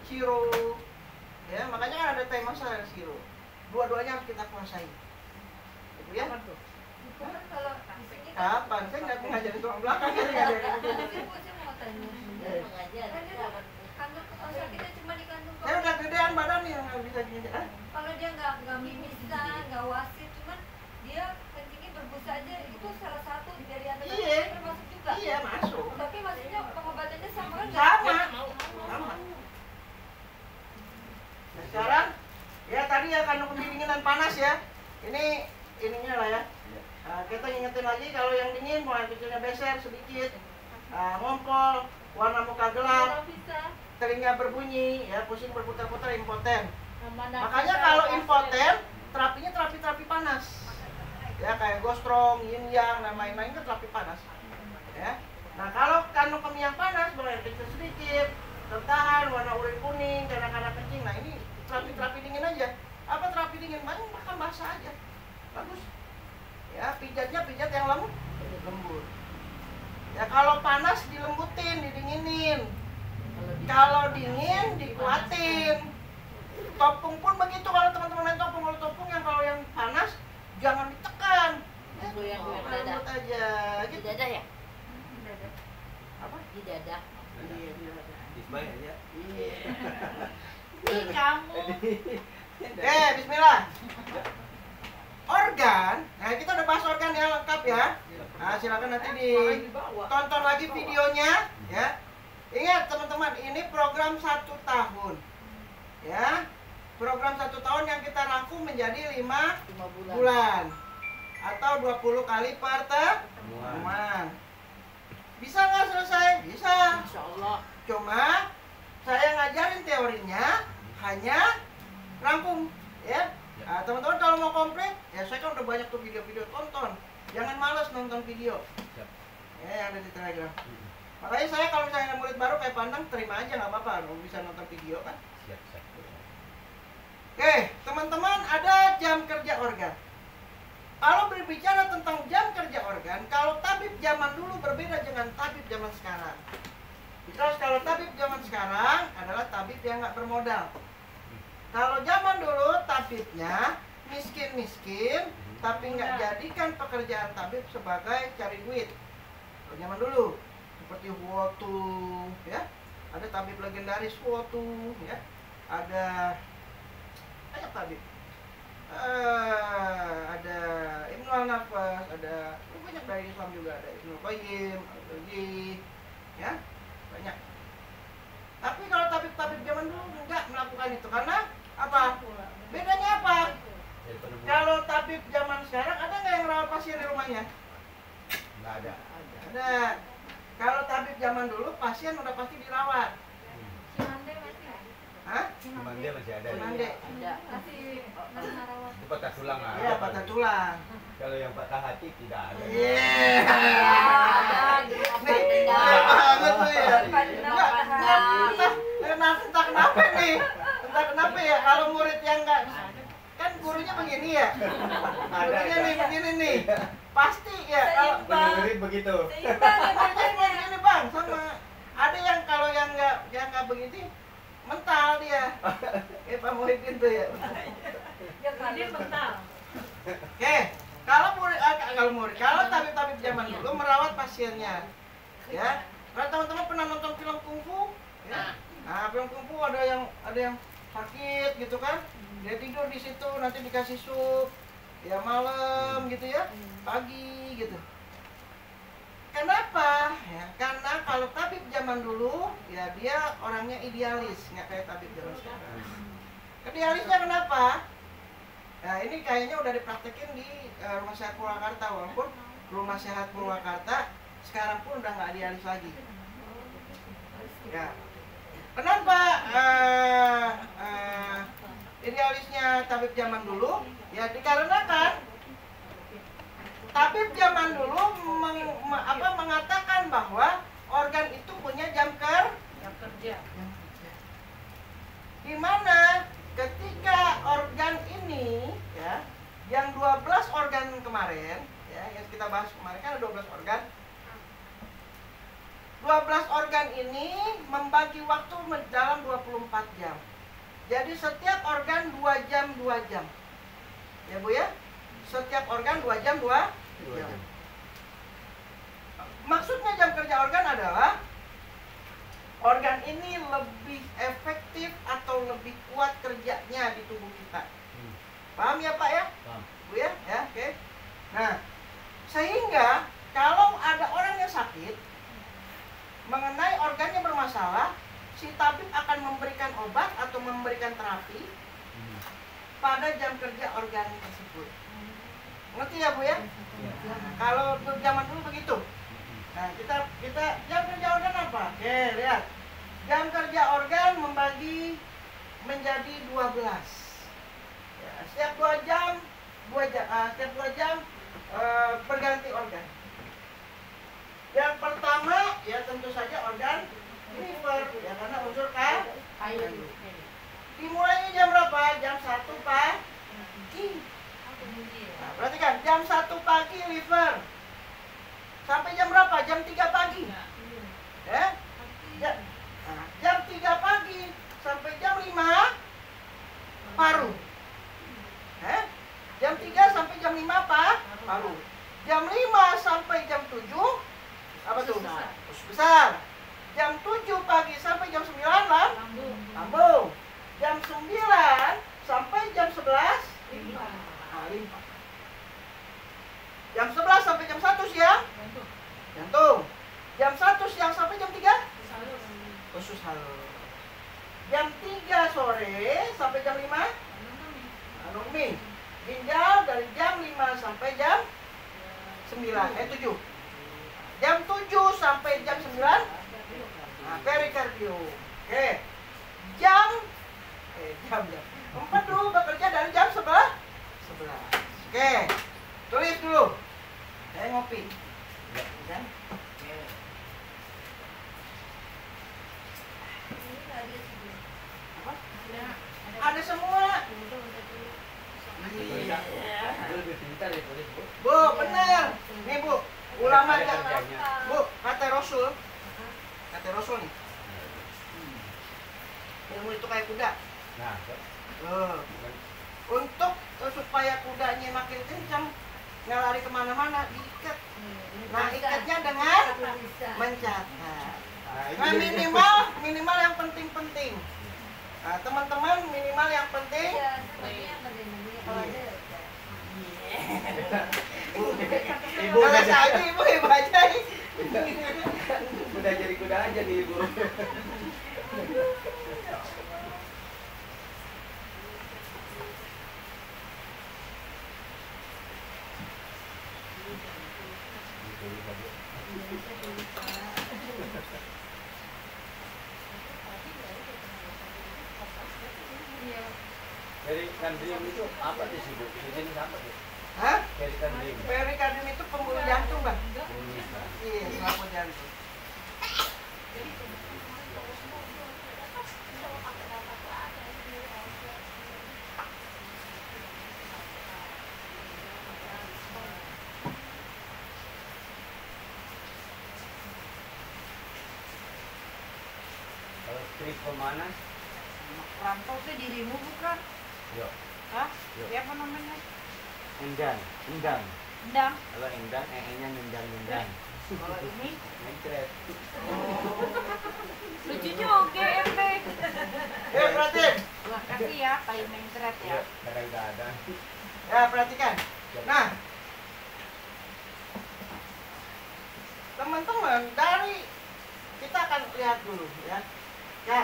Chiro. Ya, makanya kan ada Thai massage Chiro. Dua-duanya harus kita kuasai. Gitu ya. Kalau Kapan? Saya nggak ngajarin tulang belakang ya, ngajarin. saya mau tanya. Mengajar. Kandung kalau kita cuma di kandung Saya udah gedean badan nih yang nggak bisa gini. kalau dia nggak mimisan, nggak wasit, cuman dia kencingnya berbusa aja, itu salah satu dari anak Iya. termasuk juga. Iya, masuk. Tapi maksudnya pengobatannya sama kan? Sama. Nah, sekarang ya tadi ya kandung kemih dingin dan panas ya. Ininya lah ya. Nah, kita ingetin lagi kalau yang dingin mau air kecilnya beser sedikit, ngompol, warna muka gelap, Bisa. telinga berbunyi, ya pusing berputar-putar, impoten. Mana Makanya bisa kalau wasit. impoten terapinya terapi panas. Ya kayak gostrong, yin yang, dan lain-lain kan terapi panas. Ya. Nah kalau kandung kemih yang panas, boleh air kecil sedikit, tertahan, warna urin kuning, kadang-kadang kencing. Nah ini terapi dingin aja. Apa terapi dingin? Makan basah aja. Bagus. Ya pijatnya pijat yang lembut. Ya kalau panas dilembutin, didinginin. Kalau dingin dikuatin. Topung pun begitu kalau teman-teman main topung. Kalau topung kalau yang panas jangan ditekan. Ya, Goyang-goyang dada. lembut aja. Di Gitu. dada ya? Apa? Di dada. Iya, di dada. Ismail aja. Iya. Ih, kamu. Bismillah. Organ. Nah, kita udah bahas organ yang lengkap ya. Nah, silakan nanti ditonton lagi videonya ya. Ingat teman-teman, ini program 1 tahun. Ya. Program 1 tahun yang kita rangkum menjadi 5 5 bulan. Atau 20 kali pertemuan. Bisa nggak selesai? Bisa. Insya Allah. Cuma saya ngajarin teorinya hanya rangkum ya. Nah, teman-teman kalau mau komplit, ya saya kan udah banyak tuh video-video, tonton. Jangan malas nonton video. Siap. Ya, yang ada di Telegram. Makanya saya kalau misalnya ada murid baru kayak Pandang, terima aja nggak apa-apa, bisa nonton video kan. Siap. Oke, teman-teman ada jam kerja organ. Kalau berbicara tentang jam kerja organ, kalau tabib zaman dulu berbeda dengan tabib zaman sekarang. Because kalau tabib zaman sekarang adalah tabib yang nggak bermodal. Kalau zaman dulu tabibnya miskin-miskin, tapi nggak jadikan pekerjaan tabib sebagai cari duit. Kalau zaman dulu, seperti Huotu, ya, ada tabib legendaris Huotu, ya, ada banyak tabib. Ada Ibnu Al-Nafas, ada banyak dari Islam juga, ada Ibnu Qayyim, Al-Jauzi, ya, banyak. Tapi kalau tabib-tabib zaman dulu enggak melakukan itu karena apa? Bedanya apa? Kalau tabib zaman sekarang ada nggak yang rawat pasien di rumahnya? Nggak ada. Ada. Kalau tabib zaman dulu pasien udah pasti dirawat. Cimande masih nggak? Hah? Cuman dia masih ada. Cimande. Ada. Masih narawat. Itu patah tulang nggak ada. Iya, patah tulang. Kalau yang patah hati tidak ada. Iya. Nih, Nih, banget tuh ya. Pandang. Entah kenapa nih. Entah kenapa ya kalau murid yang enggak kan gurunya begini ya. Gurunya nih begini nih. Pasti ya kalau Mendengarin begitu. Seimbang kerjanya ya gini bang, sama ada yang kalau yang nggak begini mental dia. Pak Muhyiddin tuh ya. Ya kali mental. Oke, kalau tabib-tabib zaman dulu merawat pasiennya, ya. Kalau teman-teman pernah nonton film kungfu, ya. Nah, film kungfu ada yang sakit gitu kan, dia tidur di situ, nanti dikasih sup, ya malam gitu ya, pagi gitu. Kenapa? Ya, karena kalau tabib zaman dulu, ya dia orangnya idealis, nggak kayak tabib zaman sekarang. Idealisnya kenapa? Nah ini kayaknya udah dipraktekin di Rumah Sehat Purwakarta, walaupun Rumah Sehat Purwakarta sekarang pun udah nggak idealis lagi. Ya. Kenapa idealisnya tabib zaman dulu? Ya dikarenakan tabib zaman dulu mengatakan bahwa organ itu punya jam kerja. di mana ketika organ ini ya yang 12 organ kemarin ya yang kita bahas kemarin kan ada 12 organ. 12 organ ini membagi waktu dalam 24 jam. Jadi setiap organ 2 jam 2 jam. Ya Bu ya? Setiap organ 2 jam 2 jam. Maksudnya jam kerja organ adalah organ ini lebih efektif atau lebih kuat kerjanya di tubuh kita. Paham ya Pak ya? Paham. Bu ya? Ya, oke. Nah, sehingga kalau ada orang yang sakit mengenai organnya bermasalah, si tabib akan memberikan obat atau memberikan terapi pada jam kerja organ tersebut. Ngerti ya Bu ya? Nah, kalau zaman dulu begitu. Nah, kita jam kerja organ apa? Oke, lihat. Jam kerja organ membagi menjadi 12. Ya, setiap 2 jam, setiap 2 jam berganti organ. Yang pertama ya tentu saja organ liver ya karena unsur kayu. Dimulainya jam berapa? Jam 1 pagi. Nah, berarti kan jam 1 pagi liver. Sampai jam berapa? Jam 3 pagi. Ya? Jam 3 pagi sampai jam 5 paru. Jam 3 sampai jam 5 paru. Jam 5 sampai jam 7 apa tuh? Usus besar. Jam 7 pagi sampai jam 9 lambung. Jam 9 sampai jam 11 limpa. Jam 11 sampai jam 1 siang jantung. Jam 1 siang sampai jam 3 usus halus. Jam 3 sore sampai jam 5 anomi. Ginjal dari jam 5 sampai jam 7. Jam 7 sampai jam 9 perikardium. Oke. Jam 4 dulu bekerja dari jam 11. Oke. Tulis dulu. Saya ngopi. Ya. Ada semua. Iya. Lebih pintar ya tulis Bu. Bu, benar. Nih Bu, ulamanya. Bu, kata Rasul nih. Ilmu itu kayak kuda. Nah, Untuk supaya kudanya makin kencang, nggak lari kemana-mana, diikat. Nah, ikatnya dengan mencatat. Nah, minimal yang penting-penting. Nah, teman-teman minimal yang penting. Ibu Kalau saya ibu aja. udah jadi kuda aja nih Ibu. Perikardrium itu apa sih Bu? Jenis apa Bu? Hah? Perikardrium. Perikardium itu pembuluh jantung, Bang. Iya, selaput jantung. Trip pemanas. Rantau tuh dirimu bukan? Yuk. Hah? Yuk. Siapa namanya? Endang. Endang. Endang. Kalau endang, nya nendang. Kalau ini Mencret. lucu juga MB. Perhatiin. Wah, kasih ya kayu mencret ya. Kadang-kadang. Ya, perhatikan. Nah, teman-teman, dari kita akan lihat dulu ya. Ya.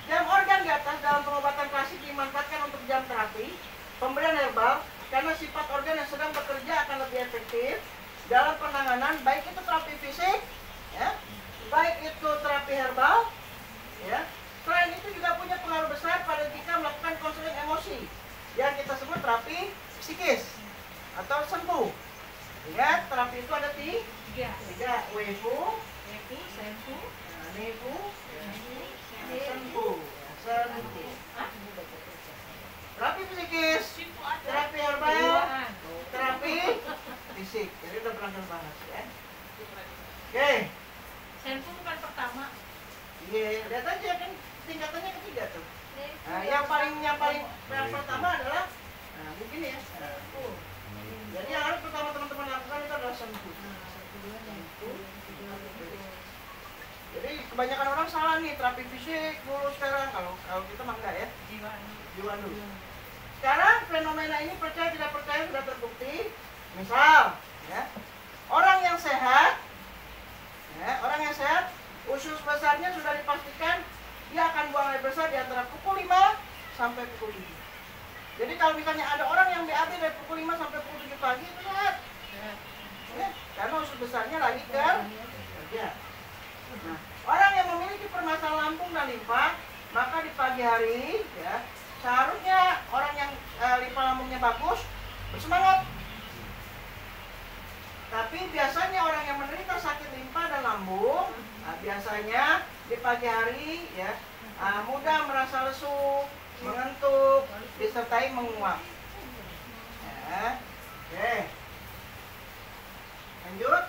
Jam organ di atas dalam pengobatan klasik dimanfaatkan untuk jam terapi, pemberian herbal, karena sifat organ yang sedang bekerja akan lebih efektif dalam penanganan, baik itu terapi fisik, ya, baik itu terapi herbal, ya. Selain itu juga punya pengaruh besar pada jika melakukan konseling emosi yang kita sebut terapi psikis atau sembuh. Ingat, terapi itu ada tiga, WFU, Sempu, NEFU, sembuh. Terapi psikis, terapi herbal, terapi fisik. Jadi udah pernah kita bahas ya. Oke, Sempu bukan pertama. iya, lihat aja kan tingkatannya ketiga tuh. Nah, yang pertama adalah begini ya. Jadi yang harus pertama teman-teman lakukan itu adalah sembuh. Jadi kebanyakan orang salah nih, terapi fisik dulu sekarang, kalau kita mah enggak ya. Jiwa dulu. Sekarang fenomena ini percaya tidak percaya sudah terbukti. Misal, ya, orang yang sehat, usus besarnya sudah dipastikan dia akan buang air besar di antara pukul 5 sampai pukul 7. Jadi kalau misalnya ada orang yang BAB dari pukul 5 sampai pukul 7 pagi itu sehat. Ya, karena usus besarnya lagi kerja. Nah, orang yang memiliki permasalahan lambung dan limpa, maka di pagi hari ya seharusnya orang yang limpa lambungnya bagus bersemangat. Tapi biasanya orang yang menderita sakit limpa dan lambung, biasanya di pagi hari ya mudah merasa lesu, mengantuk, disertai menguap. Ya. Oke. Lanjut.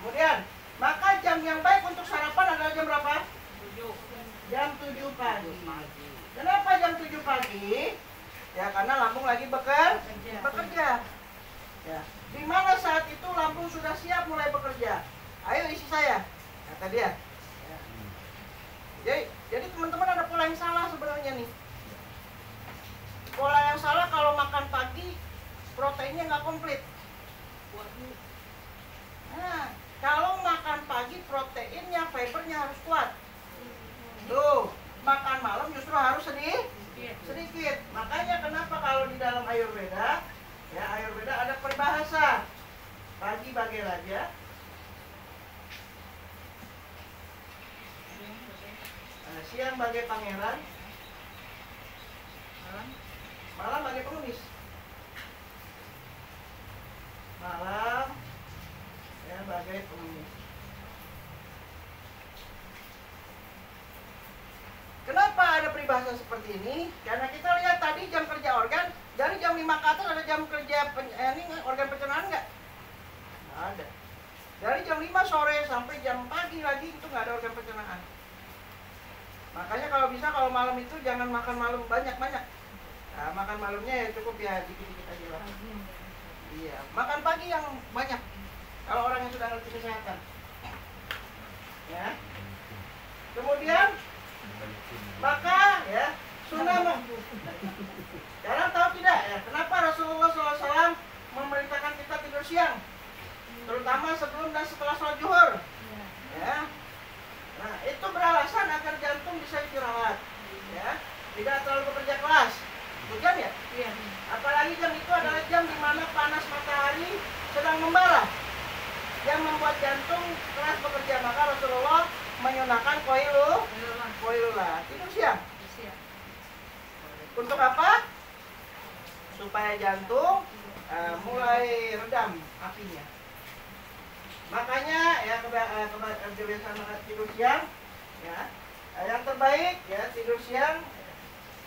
Kemudian, maka jam yang baik untuk sarapan adalah jam berapa? 7. Jam 7 pagi. Kenapa jam 7 pagi? Ya, karena lambung lagi bekerja. Ya. Di mana saat itu lambung sudah siap mulai bekerja? Ayo isi saya. Kata dia. Ya. Jadi teman-teman ada pola yang salah sebenarnya nih. Pola yang salah kalau makan pagi proteinnya nggak komplit. Nah, kalau makan pagi proteinnya, fibernya harus kuat. Tuh, makan malam justru harus sedikit. Makanya kenapa kalau di dalam Ayurveda, ya Ayurveda ada peribahasa pagi bagai raja, siang bagai pangeran, malam bagai pengemis. Malam ya bagai pengemis. Kenapa ada peribahasa seperti ini? Karena kita lihat tadi jam kerja organ, dari jam 5 ke atas ada jam kerja organ pencernaan nggak? Nggak ada. Dari jam 5 sore sampai jam pagi lagi itu nggak ada organ pencernaan. Makanya kalau bisa kalau malam itu jangan makan malam banyak-banyak. Nah, makan malamnya ya cukup ya dikit-dikit aja lah. Iya, makan pagi yang banyak. Kalau orang yang sudah ngerti kesehatan. Ya. Kemudian maka ya sunnah. Sekarang tahu tidak ya kenapa Rasulullah SAW memerintahkan kita tidur siang, terutama sebelum dan setelah sholat zuhur. Ya. Nah, itu beralasan agar jantung bisa istirahat, ya, tidak terlalu bekerja keras. Itu jam ya? Iya. Apalagi jam itu adalah jam di mana panas matahari sedang membara, yang membuat jantung keras bekerja. Maka Rasulullah menyunahkan koilullah, tidur siang. Untuk apa? Supaya jantung mulai redam apinya. Makanya ya kebiasaan tidur siang, ya yang terbaik ya tidur siang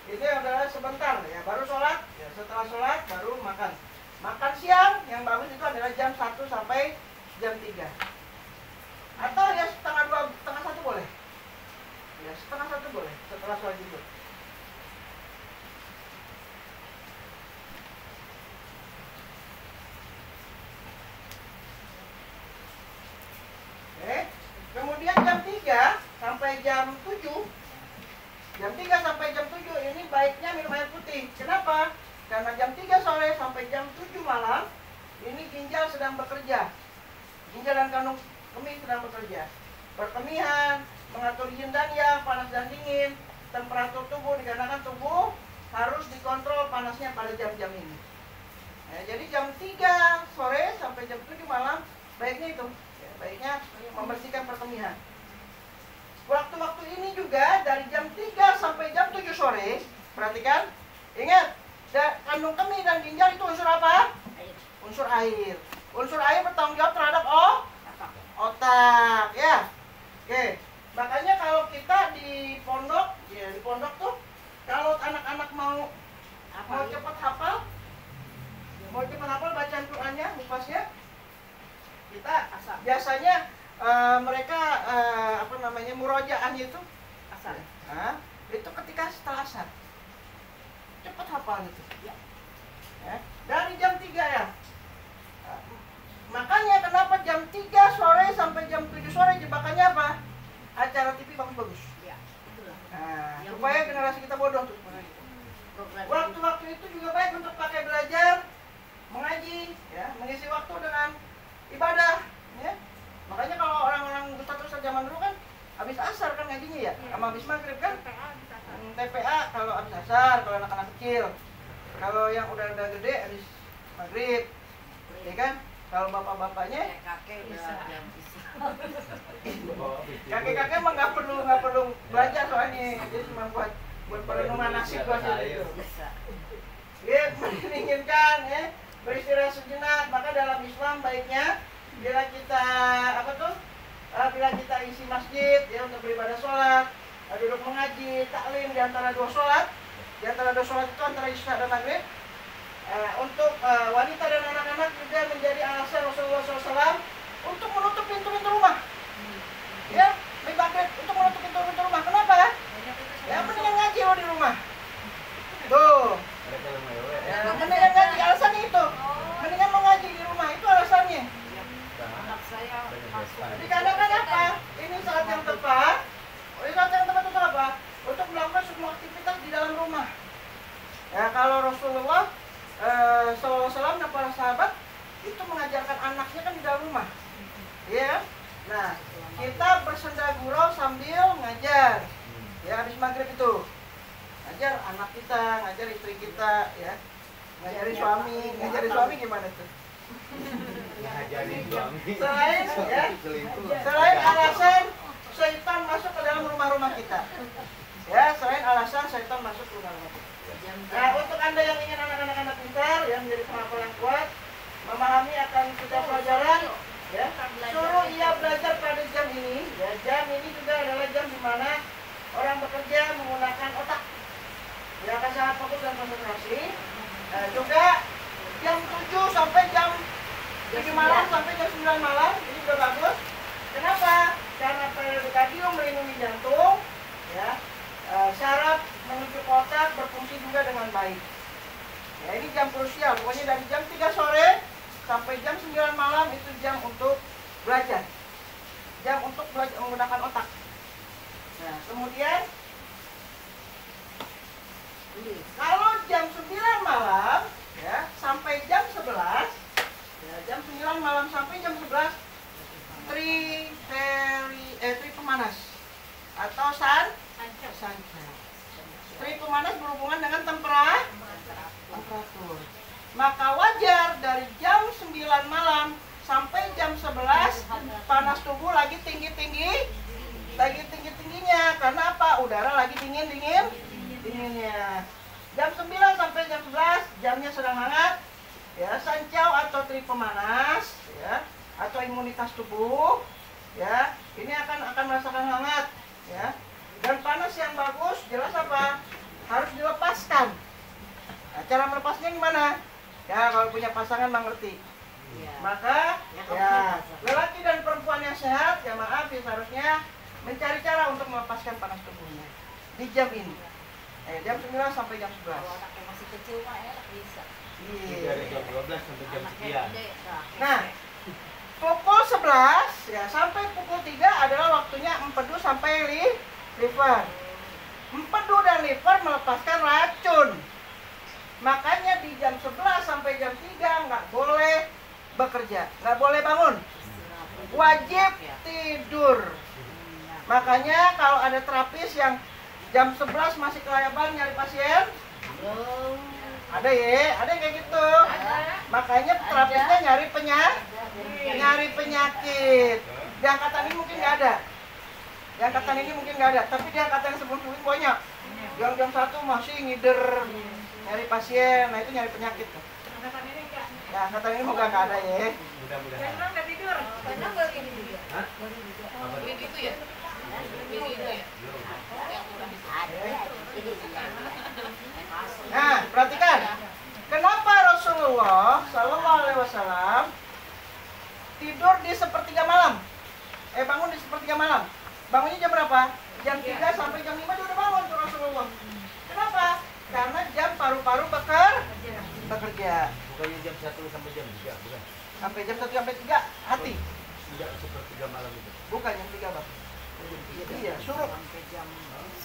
itu adalah sebentar ya, baru sholat ya, setelah sholat baru makan. Makan siang yang bagus itu adalah jam 1 sampai jam 3. Atau ya setengah 2, setengah 1 boleh. Ya, setengah 1 boleh setelah sholat zuhur. Kemudian jam 3 sampai jam 7. Jam 3 sampai jam 7 ini baiknya minum air putih. Kenapa? Karena jam 3 sore sampai jam 7 malam ini ginjal sedang bekerja. Ginjal dan kandung kemih sedang bekerja. Perkemihan, mengatur yin dan yang, panas dan dingin, temperatur tubuh, dikarenakan tubuh harus dikontrol panasnya pada jam-jam ini. Jadi jam 3 sore sampai jam 7 malam baiknya itu. Baiknya membersihkan perkemihan. Waktu-waktu ini juga dari jam 3 sampai jam 7 sore, perhatikan, ingat, kandung kemih dan ginjal itu unsur apa? Unsur air. Unsur air bertanggung jawab terhadap otak, ya. Oke, makanya kalau kita di pondok, ya di pondok tuh, kalau anak-anak mau cepat hafal bacaan Qur'annya, mufasnya, kita biasanya mereka murojaahnya itu asar. Nah, itu ketika setelah asar cepat hafal itu. Ya. Dari jam 3 ya. Makanya kenapa jam 3 sore sampai jam 7 sore jebakannya apa? Acara TV bagus-bagus. Ya, Nah, supaya generasi kita bodoh tuh. Waktu-waktu itu juga baik untuk pakai belajar, mengaji, ya, mengisi waktu dengan ibadah, ya. Makanya kalau orang-orang ustaz-ustaz zaman dulu kan habis asar kan ngajinya ya, sama habis maghrib kan. TPA kalau habis asar, kalau anak-anak kecil. Kalau yang udah gede habis maghrib, ya kan? Kalau bapak-bapaknya, kakek-kakek emang nggak perlu belajar soalnya, jadi cuma buat perenungan nasib aja gitu. Ya, menginginkan ya beristirahat sejenak. Maka dalam Islam baiknya bila kita isi masjid ya untuk beribadah sholat, duduk mengaji, taklim di antara dua sholat. Di antara dua sholat itu antara isya dan maghrib. Untuk wanita dan anak-anak juga menjadi alasan Rasulullah SAW untuk menutup pintu-pintu rumah. Ya, di maghrib untuk menutup pintu-pintu rumah. Kenapa? Ya, mendingan ngaji lo di rumah. Tuh. Ya, mendingan ngaji, alasannya itu. Mendingan mengaji di rumah, itu alasannya. Anak saya Dikarenakan apa? Ini saat yang tepat. Saat yang tepat itu apa? Untuk melakukan semua aktivitas di dalam rumah. Ya, kalau Rasulullah SAW dan para sahabat itu mengajarkan anaknya kan di dalam rumah. Ya. Nah, kita bersenda gurau sambil ngajar. Ya, habis maghrib itu ngajar anak kita, ngajar istri kita, ya. Ngajarin suami gimana tuh? Ngajarin suami. Selain alasan syaitan masuk ke dalam rumah-rumah kita. Ya, selain alasan syaitan masuk ke rumah-rumah kita. Nah, untuk Anda yang ingin anak-anak pintar yang menjadi penghafal yang kuat, memahami akan setiap pelajaran, ya, suruh ia belajar pada jam ini. Ya, jam ini juga adalah jam di mana orang bekerja menggunakan otak. Ya, akan sangat fokus dan konsentrasi. Juga jam 7 sampai jam 7 malam sampai jam 9 malam ini juga bagus. Kenapa? Karena periodikadium melindungi jantung, ya. Syaraf menuju otak berfungsi juga dengan baik. Ya, ini jam krusial. Pokoknya dari jam 3 sore sampai jam 9 malam itu jam untuk belajar. Jam untuk belajar menggunakan otak. Nah, kemudian kalau jam 9 malam ya sampai jam 11, ya, jam 9 malam sampai jam 11 tri pemanas atau sanca. Tri pemanas berhubungan dengan temperatur. Maka wajar dari jam 9 malam sampai jam 11 panas tubuh lagi tinggi-tingginya. Karena apa? Udara lagi dinginnya. Jam 9 sampai jam 11 jamnya sedang hangat. Ya, sancau atau tri pemanas, ya, atau imunitas tubuh, ya, ini akan merasakan hangat, ya. Dan panas yang bagus jelas apa? Harus dilepaskan. Nah, cara melepasnya gimana? Ya, kalau punya pasangan mengerti. Maka ya lelaki dan perempuan yang sehat ya maaf ya seharusnya mencari cara untuk melepaskan panas tubuhnya di jam ini. Jam 9 sampai jam 11. Kalau anaknya masih kecil mah enak bisa. Iya. Dari jam 12 sampai jam sekian. Nah, pukul 11 ya sampai pukul 3 adalah waktunya empedu sampai liver. Empedu dan liver melepaskan racun. Makanya di jam 11 sampai jam 3 nggak boleh bekerja, nggak boleh bangun. Wajib tidur. Makanya kalau ada terapis yang jam 11 masih kelayaban nyari pasien, ada ya, ada yang kayak gitu. Makanya terapisnya nyari penyakit. Di angkatan ini mungkin nggak ada. Di angkatan ini mungkin nggak ada, tapi di angkatan yang sebelum-sebelum banyak. Yang jam 1 masih ngider nyari pasien, nah itu nyari penyakit tuh. Angkatan ini enggak. Ya angkatan ini moga nggak ada ya. Mudah-mudahan. Karena enggak tidur. Karena baru ini juga. Hah? Baru juga. Itu ya? Itu ya? Nah, perhatikan. Kenapa Rasulullah Shallallahu Alaihi Wasallam tidur di sepertiga malam? Bangun di sepertiga malam. Bangunnya jam berapa? Jam 3 sampai jam 5 dia udah bangun tuh Rasulullah. Kenapa? Karena jam paru-paru bekerja. Bukannya jam 1 sampai jam 3, bukan? Sampai jam 1 sampai 3 hati. Tidak sepertiga malam itu. Bukan jam 3, Bang. Iya, suruh. Sampai jam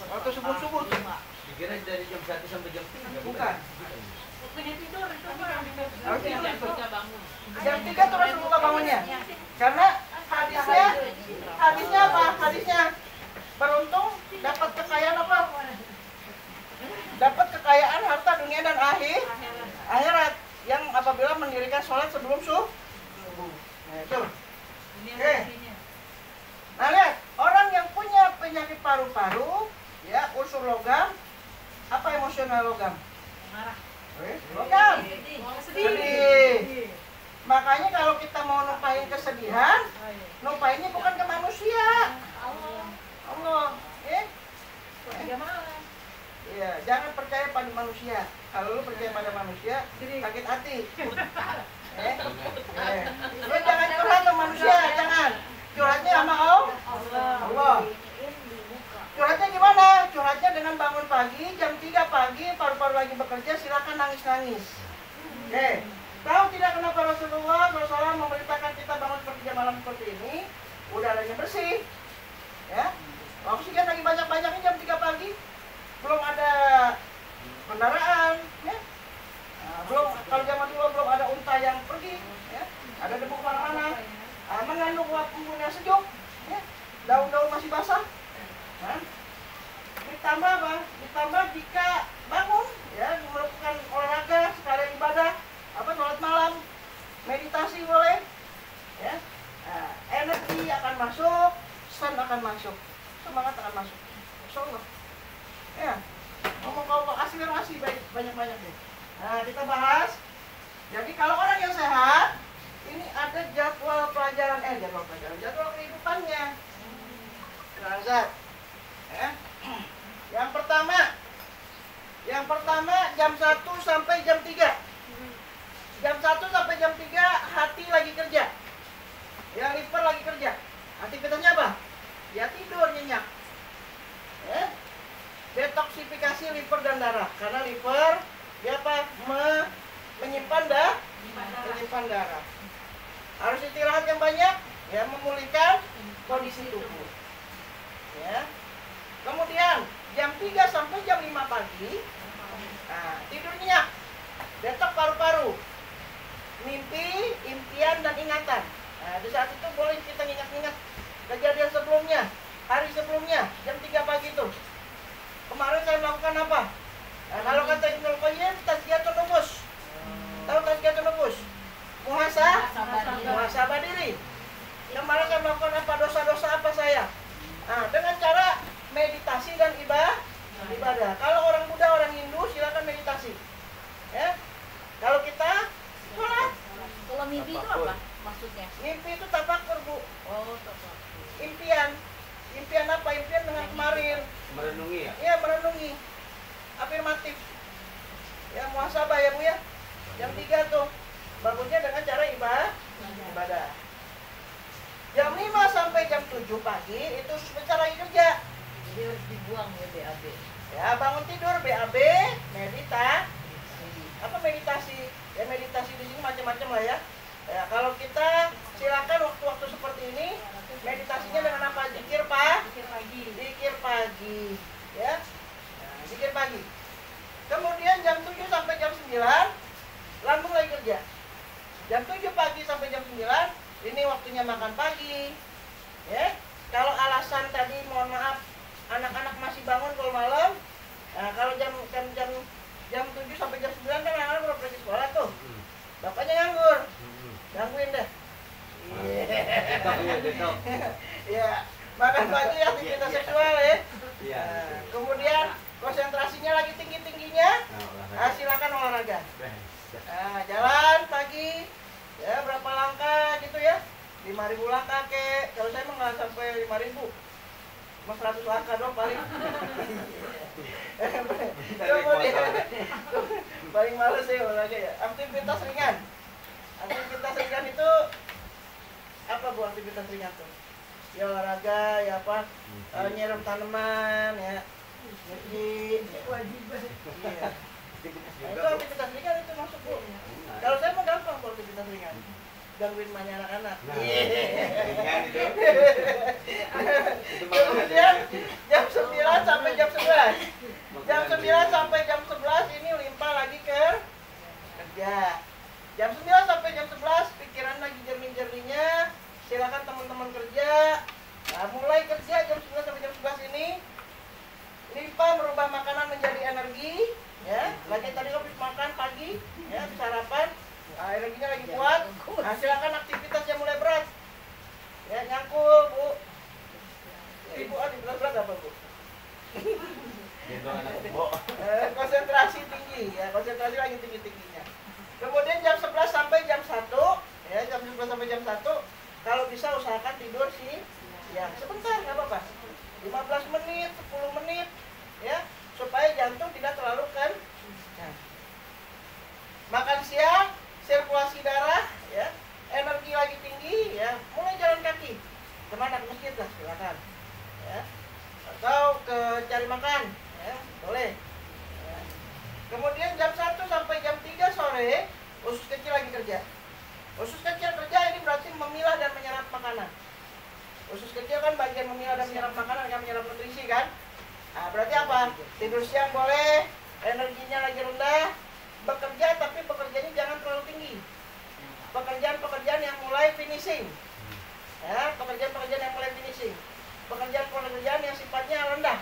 Waktu subuh-subuh tuh. Dikira dari jam 1 sampai jam 3, Bukan. Waktunya tidur itu mah. Harus tidur itu. Bisa bangun. Jam 3 tuh Rasulullah bangunnya. Karena hadisnya apa? Hadisnya beruntung dapat kekayaan apa? Dapat kekayaan harta dunia dan akhirat yang apabila mendirikan sholat sebelum subuh. Nah, itu. Oke. Nah, lihat, orang yang punya penyakit paru-paru, ya, unsur logam, apa emosional logam? Marah. Logam. Sedih. Sedih. Makanya kalau kita mau numpahin kesedihan, numpahinnya bukan ke manusia. Allah. Tiga malam. Iya, jangan percaya pada manusia. Kalau lu percaya pada manusia, sakit hati. Lu jangan curhat sama manusia, jangan. Curhatnya sama Allah. Curhatnya gimana? Curhatnya dengan bangun pagi, jam 3 pagi, paru-paru lagi bekerja, silakan nangis-nangis. Tahu tidak kenapa Rasulullah SAW memerintahkan kita bangun seperti jam malam seperti ini? Udaranya bersih, ya. Oksigen lagi banyak-banyaknya jam 3 pagi. Belum ada kendaraan, ya. Nah, belum, kalau zaman dulu belum ada unta yang pergi, ya. Ada debu kemana-mana. Mengandung uap embun yang sejuk, ya. Daun-daun masih basah. Nah, ditambah apa? Ditambah jika bangun, ya, melakukan olahraga sekalian ibadah, sholat malam, meditasi boleh, ya. Nah, energi akan masuk, sun akan masuk, semangat akan masuk. Insyaallah. Ya, ngomong kalau afirmasi banyak-banyak deh. Nah, kita bahas. Jadi kalau orang yang sehat, ini ada jadwal jadwal kehidupannya. Zat. Ya. Yang pertama jam 1 sampai jam 3. Jam 1 sampai jam 3 hati lagi kerja. Ya, liver lagi kerja. Aktivitasnya apa? Ya tidur nyenyak. Detoksifikasi liver dan darah. Karena liver dia apa? Menyimpan darah. Harus istirahat yang banyak, ya, memulihkan kondisi tubuh. Ya. Kemudian jam 3 sampai jam 5 pagi, nah, tidur nyenyak. Detok paru-paru. Mimpi, impian, dan ingatan. Nah, di saat itu boleh kita ingat-ingat kejadian sebelumnya, hari sebelumnya, jam 3 pagi itu. Kemarin saya melakukan apa? Nah, kalau kata Ibnu Qayyim, tazkiyatun nufus. Tahu tazkiyatun nufus? Muhasabah diri. Kemarin saya melakukan apa? Dosa-dosa apa saya? Nah, dengan cara meditasi dan ibadah. Kalau orang Buddha, orang Hindu, silakan meditasi. Ya. Kalau kita sholat. Kalau mimpi itu apa maksudnya? Mimpi itu tafakur, Bu. Oh, tafakur. Impian. Impian apa? Impian dengan kemarin. Merenungi ya? Iya, merenungi. Afirmatif. Ya, muhasabah ya, Bu ya. Jam 3 tuh. Bagusnya dengan cara ibadah. Jam 5 sampai jam 7 pagi itu sebentar lagi kerja. Jadi harus dibuang ya BAB. Ya, bangun tidur BAB, meditasi. Ya, meditasi di sini macam-macam lah ya. Ya, kalau kita silakan waktu-waktu seperti ini meditasinya dengan apa? Zikir pagi. Ya. Nah, zikir pagi. Kemudian jam 7 sampai jam 9 lambung lagi kerja. Jam 7 pagi sampai jam 9 ini waktunya makan pagi. Ya. Kalau alasan tadi mohon maaf anak-anak masih bangun kalau malam. Nah, kalau jam 7 sampai jam 9 kan anak-anak udah pergi sekolah tuh. Bapaknya nganggur. Gangguin deh. Ya, makan pagi aktivitas seksual ya. Nah, kemudian konsentrasinya lagi tinggi-tingginya. Nah, silakan olahraga. Nah, jalan pagi. Ya, berapa langkah gitu ya? 5.000 langkah kek. Kalau saya mah nggak sampai 5.000. Cuma 100 langkah doang paling. Kemudian paling males ya olahraga ya. Aktivitas ringan. Aktivitas ringan itu apa Bu aktivitas ringan tuh? Ya olahraga, ya apa? Nyiram tanaman ya. Nyuci. Kewajiban. Iya. Nah, itu aktivitas ringan itu masuk Bu. Kalau saya mau gampang kalau aktivitas ringan. Gangguin mainnya anak-anak. Ringan itu. Kemudian jam 9 sampai jam 11. Jam 9 sampai jam 11 ini limpah lagi ke kerja. Jam 9 sampai jam 11 pikiran lagi jernih-jernihnya. Silakan teman-teman kerja. Nah, mulai kerja jam 9 sampai jam 11 ini limpah merubah makanan menjadi energi. Ya, lagi tadi habis makan pagi, ya sarapan. Nah, energinya lagi kuat. Nah, silakan aktivitas yang mulai berat. Ya, nyangkul, Bu. Ibu berat apa, Bu? Konsentrasi tinggi, ya, konsentrasi lagi tinggi-tingginya. Kemudian jam 11 sampai jam 1, ya, jam 11 sampai jam 1, kalau bisa usahakan tidur sih. Ya, sebentar, nggak apa-apa. 15 menit, 10 menit, ya, supaya jantung tidak terlalu kan. Nah. Makan siang, sirkulasi darah, ya, energi lagi tinggi, ya, mulai jalan kaki. Kemana? Ke masjid lah, silakan. Ya. Atau ke cari makan, ya, boleh. Ya. Kemudian jam 1 sampai jam 3 sore, usus kecil lagi kerja. Usus kecil kerja ini berarti memilah dan menyerap makanan. Usus kecil kan bagian memilah dan menyerap makanan, yang menyerap nutrisi kan. Nah, berarti apa? Tidur siang boleh, energinya lagi rendah, bekerja tapi bekerjanya jangan terlalu tinggi. Pekerjaan-pekerjaan yang mulai finishing. Ya, pekerjaan-pekerjaan yang mulai finishing. Pekerjaan-pekerjaan yang sifatnya rendah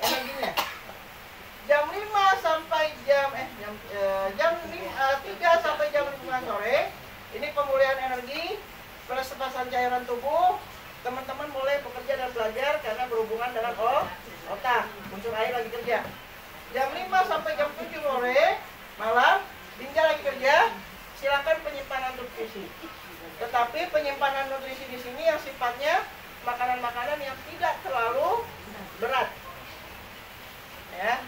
energinya. Jam 5 sampai jam 3 sampai jam 5 sore ini pemulihan energi, pelepasan cairan tubuh. Teman-teman boleh bekerja dan belajar karena berhubungan dengan otak. Unsur air lagi kerja. Jam 5 sampai jam 7 sore malam, ginjal lagi kerja. Silakan penyimpanan nutrisi. Tetapi penyimpanan nutrisi di sini yang sifatnya makanan-makanan yang tidak terlalu berat. Ya.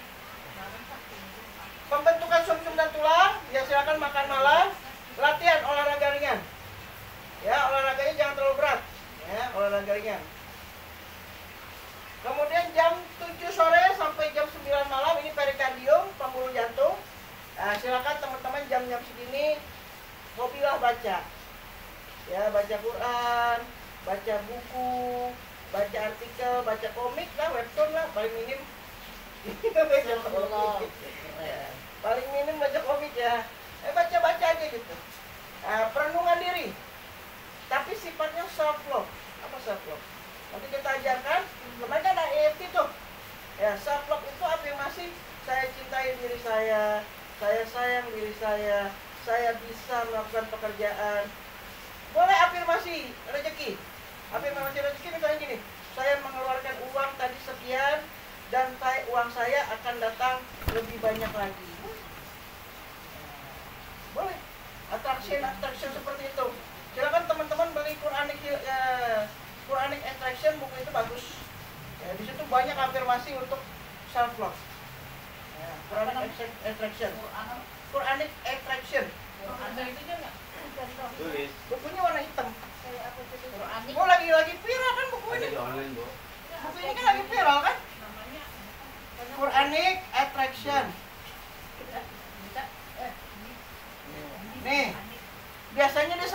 Pembentukan sumsum dan tulang, ya silakan makan malam. Latihan olahraga ringan. Ya, olahraganya jangan terlalu berat. Ya, olahraga ringan. Kemudian jam 7 sore sampai jam 9 malam ini perikardium, pembuluh jantung. Nah, silakan teman-teman jam-jam segini hobilah baca. Ya, baca Quran, baca buku, baca artikel, baca komik lah, webtoon lah, paling minim. Baca komik. Ya, paling minim baca komik ya. Baca-baca aja gitu. Nah, perenungan diri. Tapi sifatnya self love. Apa self love? Nanti kita ajarkan. Kemarin kan ada EFT tuh. Ya, self love itu afirmasi. Saya cintai diri saya sayang diri saya bisa melakukan pekerjaan. Boleh afirmasi rezeki. Afirmasi rezeki misalnya gini. Saya mengeluarkan uang tadi sekian dan uang saya akan datang lebih banyak lagi. Boleh. Attraction seperti itu. Silakan teman-teman beli Quranic Attraction, buku itu bagus. Ya, di situ banyak afirmasi untuk self love. Ya, Quranic Attraction. Ada Quranic Attraction. itu juga nggak? Tulis. Bukunya warna hitam. Kayak apa tuh? Qur'anik. Oh lagi viral kan buku Ada ini. di online, Bu. Buku ini kan lagi viral kan? Quranic Attraction. Nih, biasanya dia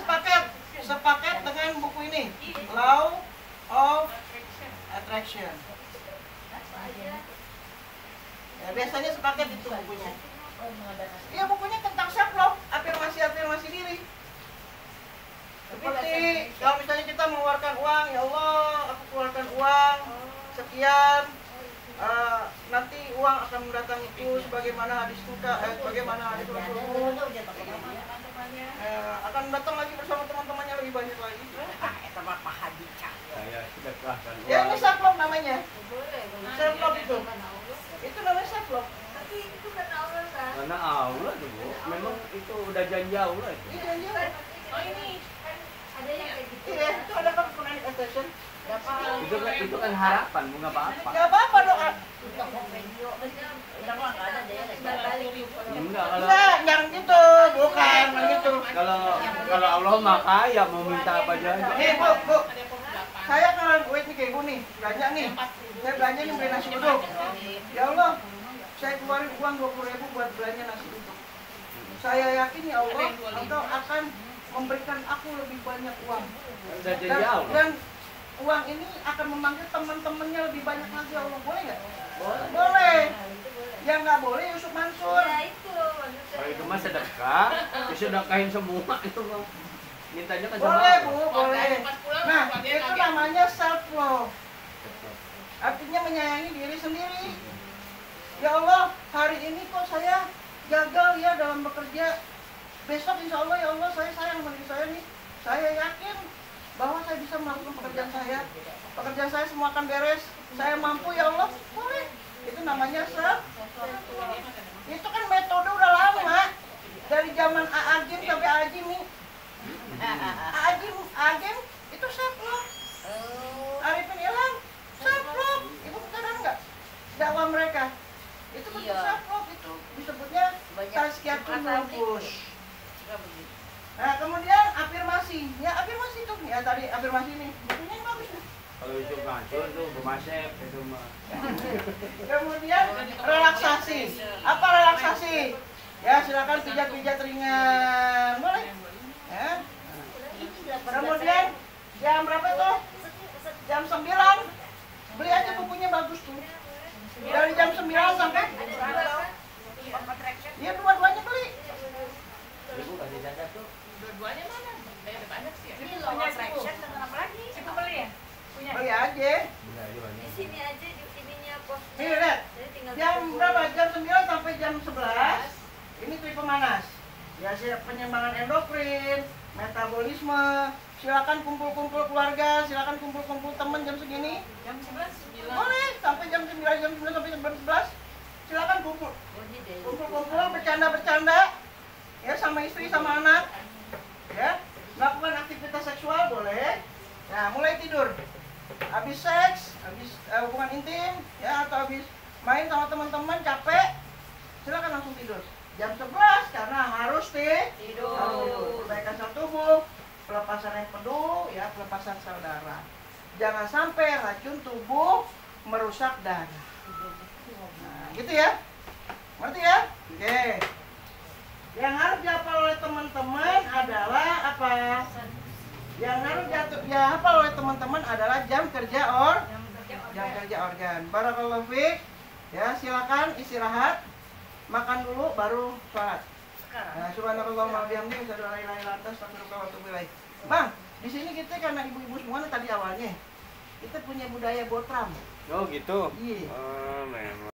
sepaket dengan buku ini, Law of Attraction. Ya, biasanya sepaket itu bukunya. Iya, bukunya tentang self love, afirmasi diri. Seperti kalau misalnya kita mengeluarkan uang, ya Allah, aku keluarkan uang sekian. Nanti uang akan mendatangiku sebagaimana hadis Rasulullah. Akan datang lagi bersama teman-temannya lebih banyak lagi. Saya sudah kerahkan Ya ini uang. self love namanya. Boleh. Self love itu. Itu namanya self love. Tapi itu karena Allah kan. Karena Allah tuh, Bu. Memang itu udah janji Allah itu. Iya, iya. Oh ini kan ada yang kayak gitu. Iya, itu ada kan Quranic Attraction. Itu kan harapan, Bu, nggak apa-apa. Gak apa-apa dong. Enggak, kalau Enggak, yang gitu, bukan yang gitu. kalau Allah mah kaya, mau minta apa aja. Nih, Bu. Saya kalau duit nih kayak ibu nih, belanja nih. Saya belanja nih beli nasi uduk. Ya Allah, saya keluarin uang 20.000 buat belanja nasi uduk. Saya yakin ya Allah, Engkau akan memberikan aku lebih banyak uang. Udah janji Allah. Dan uang ini akan memanggil teman-temannya lebih banyak lagi. Allah boleh nggak? Boleh. Yang nggak boleh Yusuf Mansur. Ya itu maksud Kalau saya. itu mah sedekah, disedekahin semua itu mah. Mintanya kan sama Boleh Allah. Bu, boleh. Nah, itu namanya self love. Artinya menyayangi diri sendiri. Ya Allah, hari ini kok saya gagal ya dalam bekerja. Besok insya Allah ya Allah saya sayang sama diri saya nih. Saya yakin bahwa saya bisa melakukan pekerjaan saya. Pekerjaan saya semua akan beres. Saya mampu ya Allah. Boleh. Itu namanya self. Itu kan metode udah lama. Dari zaman Agim sampai Ajim nih. Agim itu self love. Arifin Ilham self love. Ibu sadar nggak? Dakwah mereka itu bentuk Iya. self love itu disebutnya tazkiyatun nufus. Nah kemudian afirmasi, ya afirmasi itu ya tadi afirmasi nih bukunya yang bagus nih. Kalau itu ngancur tuh bermasep itu mah. Kemudian relaksasi. Apa relaksasi? Ya silakan pijat-pijat ringan, boleh. Ya. Kemudian jam berapa tuh? Jam 9. Beli aja bukunya bagus tuh. Dari jam 9 sampai ya dua-duanya beli. Ibu kasih cacat tuh. Dua-duanya mana? Ada banyak sih ya. Ini loh attraction dengan apa lagi? Situ beli ya? Punya. Beli aja. Udah aja Di banyak. sini aja di ininya posnya. Nih lihat. Jadi tinggal Jam tunggu. berapa? Jam 9 sampai jam 11. Ini trik pemanas. Ya siap penyembangan endokrin, metabolisme. Silakan kumpul-kumpul keluarga, silakan kumpul-kumpul teman jam segini. Jam 11. Boleh sampai jam 9 sampai jam 11. Silakan kumpul. Kumpul-kumpul bercanda-bercanda. Ya sama istri sama anak. Ya, melakukan aktivitas seksual boleh. Nah, mulai tidur. Habis seks, habis hubungan intim, ya atau habis main sama teman-teman capek, silakan langsung tidur. Jam 11 karena harus Tidur. Perbaikan sel tubuh, pelepasan empedu, ya pelepasan sel darah. Jangan sampai racun tubuh merusak darah. Nah, gitu ya. Ngerti ya? Oke. Yang harus dihafal oleh teman-teman adalah apa? Yang harus dihafal oleh teman-teman adalah jam kerja organ. Barakallahu fiik. Ya, silakan istirahat. Makan dulu baru sholat. Nah, subhanallahumma wa bihamdihi asyhadu an la ilaha illa anta astaghfiruka wa atubu ilaik. Bang, di sini kita karena ibu-ibu semua tadi awalnya kita punya budaya botram. Oh gitu. Iya. Oh, memang.